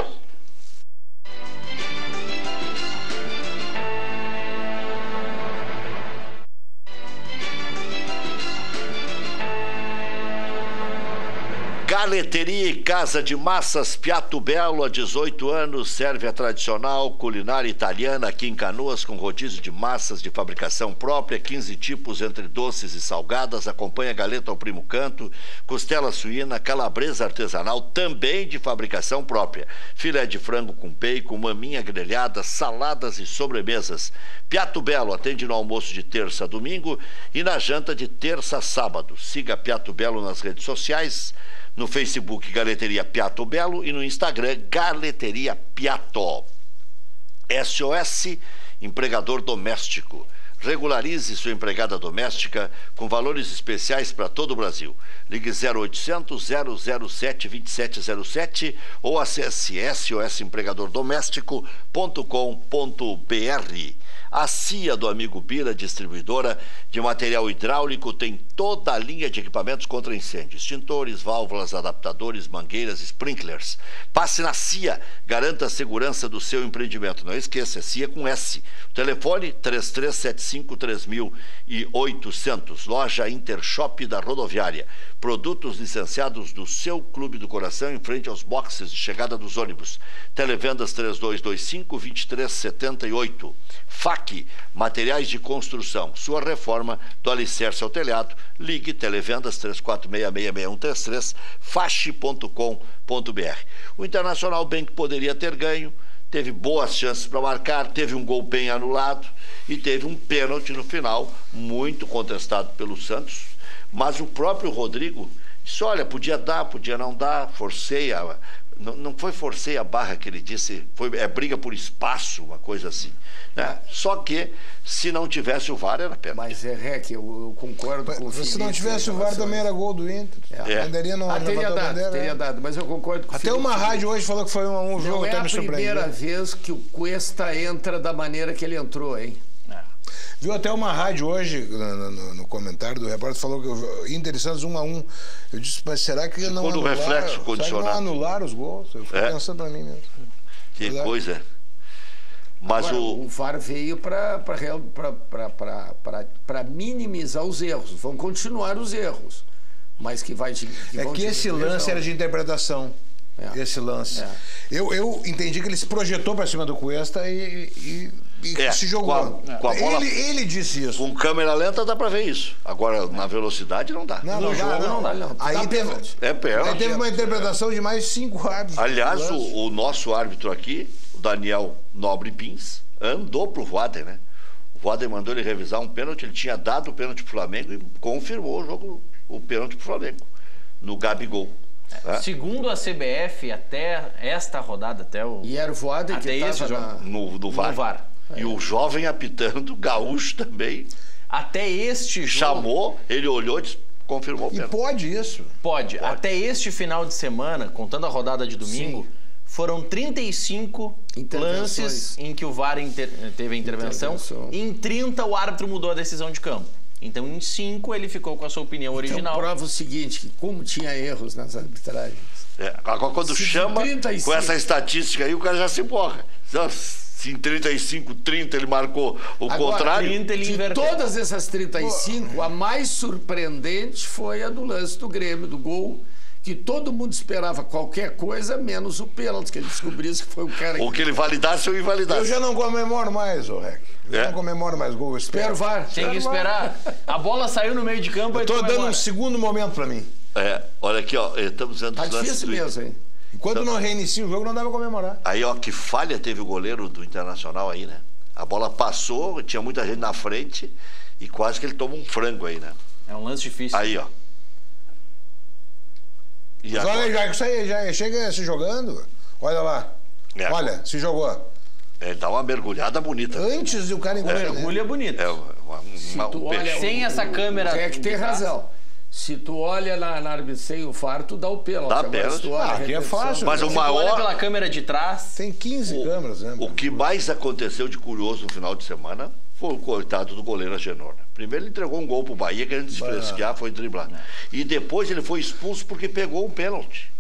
Galeteria e Casa de Massas Piatto Bello, há 18 anos, serve a tradicional culinária italiana aqui em Canoas, com rodízio de massas de fabricação própria, 15 tipos entre doces e salgadas, acompanha galeta ao primo canto, costela suína, calabresa artesanal, também de fabricação própria, filé de frango com bacon, maminha grelhada, saladas e sobremesas. Piatto Bello atende no almoço de terça a domingo e na janta de terça a sábado. Siga Piatto Bello nas redes sociais, no Facebook Galeteria Piatto Bello e no Instagram Galeteria Piatto. SOS Empregador Doméstico. Regularize sua empregada doméstica com valores especiais para todo o Brasil. Ligue 0800 007 2707 ou acesse sosempregadordoméstico.com.br. A CIA do amigo Bira, distribuidora de material hidráulico, tem toda a linha de equipamentos contra incêndio, extintores, válvulas, adaptadores, mangueiras, sprinklers. Passe na CIA, garanta a segurança do seu empreendimento. Não esqueça, é CIA com S. O telefone 3375-3800. Loja Intershop da Rodoviária. Produtos licenciados do seu Clube do Coração em frente aos boxes de chegada dos ônibus. Televendas 3225-2378. FAC, materiais de construção. Sua reforma do alicerce ao telhado. Ligue Televendas 34666133, fache.com.br. O Internacional bem que poderia ter ganho, teve boas chances para marcar, teve um gol bem anulado e teve um pênalti no final, muito contestado pelo Santos, mas o próprio Rodrigo disse, olha, podia dar, podia não dar, forcei a... Não foi forcei a barra que ele disse, é briga por espaço, uma coisa assim. Né? Só que, se não tivesse o VAR, era pênalti. Mas eu concordo com o Felipe. Se não tivesse o VAR, também era gol do Inter. Teria dado, mas eu concordo com o Felipe. Até uma rádio hoje falou que foi um jogo até me surpreendeu. Não é a primeira vez que o Cuesta entra da maneira que ele entrou, hein? Viu até uma rádio hoje, no comentário do repórter, falou que o Inter e Santos 1-1. Eu disse, mas será que não anularam? Reflexo condicionado. Será que não anularam os gols? Eu fiquei pensando pra mim mesmo. Que coisa. Mas agora, o VAR veio para minimizar os erros. Vão continuar os erros. Mas que vai... esse lance era de interpretação. Esse lance. Eu entendi que ele se projetou para cima do Cuesta e se jogou. Com a bola, ele disse isso. Com câmera lenta dá para ver isso. Agora, na velocidade, não dá. No jogo não dá. Aí teve uma interpretação de mais 5 árbitros. Aliás, o nosso árbitro aqui, o Daniel Nobre Pins, andou pro Voaden, né? O Voaden mandou ele revisar um pênalti, ele tinha dado o pênalti pro Flamengo e confirmou o pênalti pro Flamengo, no Gabigol. Segundo a CBF, até esta rodada, até o... E era o Voaden que estava no VAR. E o jovem apitando, gaúcho também. Até este jogo... Chamou, ele olhou e confirmou o pênalti. E pode isso? Pode. Até este final de semana, contando a rodada de domingo, foram 35 lances em que o VAR teve a intervenção. E em 30 o árbitro mudou a decisão de campo. Então, em 5, ele ficou com a sua opinião original. Então, prova o seguinte, que como tinha erros nas arbitragens... Agora, quando chama 35, com essa estatística aí, o cara já se borra. Se em 35, 30 ele marcou o contrário... 30 ele inverteu. De todas essas 35, a mais surpreendente foi a do lance do Grêmio, do gol... que todo mundo esperava qualquer coisa, menos o pênalti, que ele descobrisse que foi o cara... Ou que ele validasse ou invalidasse. Eu já não comemoro mais, ô Rec. Eu não comemoro mais gol. Espero VAR. Tem que esperar. A bola saiu no meio de campo... Eu tô dando um segundo momento pra mim. Olha aqui, ó, estamos usando os lances difícil mesmo, hein? Enquanto não reinicia o jogo, não dá pra comemorar. Aí, ó, que falha teve o goleiro do Internacional aí, né? A bola passou, tinha muita gente na frente e quase que ele toma um frango aí, né? É um lance difícil. Aí, ó. E mas olha, já chega se jogando. Olha lá. Olha, se jogou. Dá uma mergulhada bonita. Antes de o cara encontrar. Mergulho é bonito. Sem essa câmera... É que tem razão. Se tu olha na árbitra sem o VAR, tu dá o pênalti. Dá pênalti. Aqui é fácil. Mas o maior... olha pela câmera de trás... Tem 15 câmeras, né? O que mais aconteceu de curioso no final de semana foi o coitado do goleiro Agenor. Primeiro ele entregou um gol pro Bahia, querendo desfresquear, foi driblar. E depois ele foi expulso porque pegou um pênalti.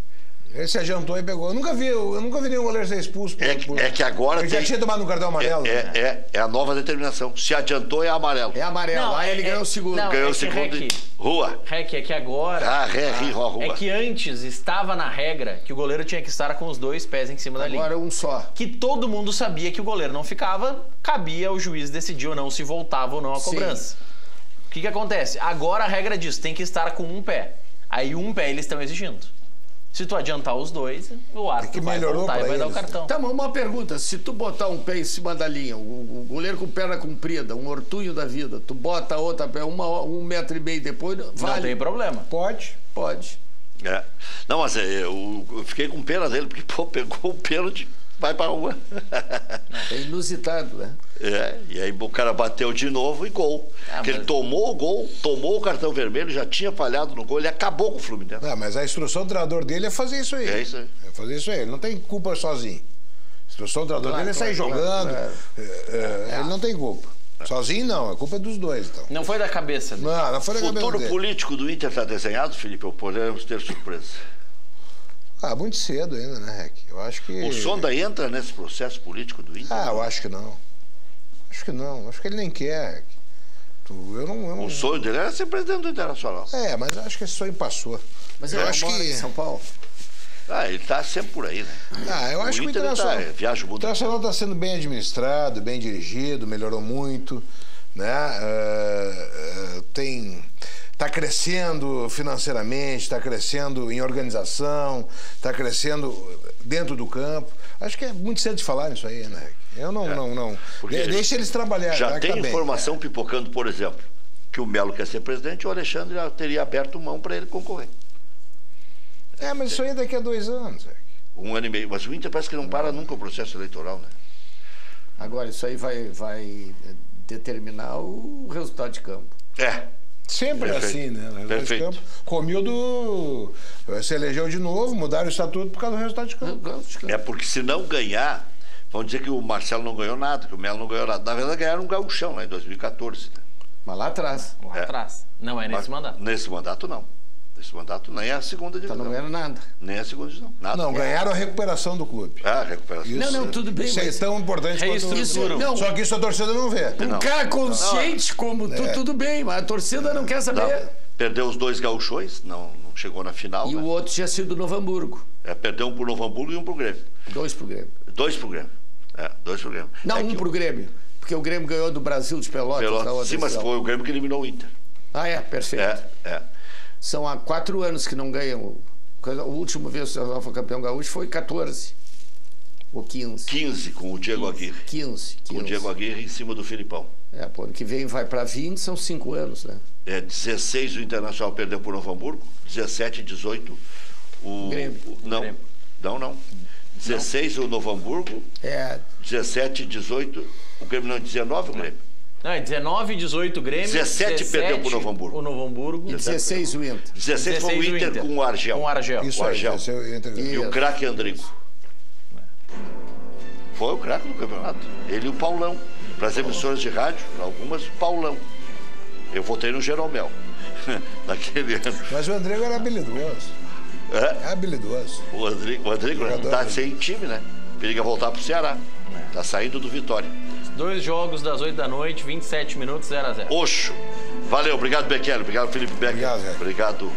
Ele se adiantou e pegou. Eu nunca vi nenhum goleiro ser expulso. É que agora ele já tinha tomado um cartão amarelo. É a nova determinação. Se adiantou, é amarelo. É amarelo. Não, aí ele ganhou o segundo. Ganhou o segundo. Rua. Rec, é que agora... Rua. É que antes estava na regra que o goleiro tinha que estar com os 2 pés em cima da linha. Agora um só. Que todo mundo sabia que o goleiro não ficava, cabia ao juiz decidir ou não se voltava ou não a cobrança. O que acontece? Agora a regra diz, tem que estar com um pé. Aí um pé eles estão exigindo. Se tu adiantar os 2, o árbitro vai voltar e vai dar o cartão. Tá, mas uma pergunta, se tu botar um pé em cima da linha, o goleiro com perna comprida, um ortunho da vida, tu bota a outra pé 1,5 metro depois, vale. Não tem problema. Pode. Não, mas eu fiquei com pena dele, porque pegou o pênalti, vai pra rua. É inusitado, né? E aí o cara bateu de novo e gol. Porque ele tomou o gol, tomou o cartão vermelho, já tinha falhado no gol, ele acabou com o Fluminense. Mas a instrução do treinador dele é fazer isso aí. É isso aí. É fazer isso aí, ele não tem culpa sozinho. A instrução do treinador dele é sair jogando, ele não tem culpa. Sozinho não, a culpa é dos dois, então. Não foi da cabeça dele. Não foi da cabeça dele. O futuro político do Inter está desenhado, Felipe, ou podemos ter surpresa? Muito cedo ainda, né, Rec? Eu acho que... O Sonda entra nesse processo político do Inter? Eu acho que não. Acho que não. Acho que ele nem quer, Rec. O sonho dele era ser presidente do Internacional. Mas eu acho que esse sonho passou. Mas eu acho que em São Paulo. Ele está sempre por aí, né? Eu acho que o Internacional... viaja o mundo. O Internacional está sendo bem administrado, bem dirigido, melhorou muito, né? Está crescendo financeiramente, está crescendo em organização, está crescendo dentro do campo. Acho que é muito cedo de falar nisso aí, né? Eu não. Deixa eles trabalharem. Já tem informação pipocando, por exemplo, que o Melo quer ser presidente e o Alexandre já teria aberto mão para ele concorrer. Mas isso aí é daqui a 2 anos. 1 ano e meio. Mas o Inter parece que não para nunca o processo eleitoral, né? Agora, isso aí vai determinar o resultado de campo. Sempre assim, né? Perfeito. Comildo se elegeu de novo, mudaram o estatuto por causa do resultado de campo. Porque se não ganhar, vão dizer que o Marcelo não ganhou nada, que o Melo não ganhou nada. Na verdade, ganharam um gauchão lá em 2014. Né? Mas lá atrás. Não é nesse mandato. Nesse mandato, não. Nesse mandato, nem a segunda divisão. Então não ganharam nada. Nem a segunda divisão. Nada. Não, ganharam a recuperação do clube. A recuperação. Isso, não, tudo bem. Isso é tão importante quanto isso. Só que isso a torcida não vê. Um cara consciente como tu, tudo bem, mas a torcida não quer saber. Perdeu os 2 gauchões, não chegou na final. E o outro tinha sido Novo Hamburgo. Perdeu um pro Novo Hamburgo e um pro Grêmio. 2 pro Grêmio. 2 pro Grêmio. 2 pro Grêmio. Não, um pro Grêmio. Porque o Grêmio ganhou do Brasil de Pelotas. Sim, mas foi o Grêmio que eliminou o Inter. Perfeito. São há 4 anos que não ganham. A última vez que o foi campeão gaúcho foi 14. Ou 15. 15 com o Diego Aguirre. 15. Com o Diego Aguirre em cima do Filipão. Ano que vem vai para 20, são 5 anos, né? 16 o Internacional perdeu por Novo Hamburgo, 17 e 18 o Grêmio. Não. 16 o Novo Hamburgo, 17 e 18 o Grêmio, não, 19 o Grêmio. Não, é 19 e 18 o Grêmio. 17 perdeu pro Novo Hamburgo. O Novo Hamburgo. E 16 o Inter. 16 foi o Inter com o Argel. Com o Argel. Isso o Argel. Aí, e o craque Andrigo. Foi o craque do campeonato. Ele e o Paulão. Para as emissoras de rádio, para algumas, o Paulão. Eu votei no Jeromel. Naquele ano. Mas o André era habilidoso. É habilidoso. O Rodrigo tá sem time, né? Periga voltar pro Ceará. Tá saindo do Vitória. 2 jogos das 8 da noite, 27 minutos, 0-0. Oxo. Valeu, obrigado, Bekele. Obrigado, Felipe Becker. Obrigado,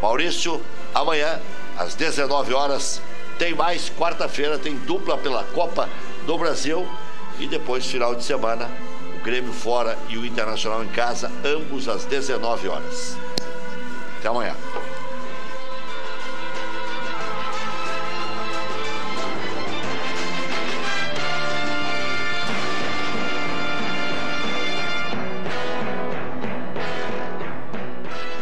Maurício. Amanhã, às 19 horas, tem mais. Quarta-feira tem dupla pela Copa do Brasil. E depois, final de semana, o Grêmio fora e o Internacional em casa, ambos às 19 horas. Até amanhã.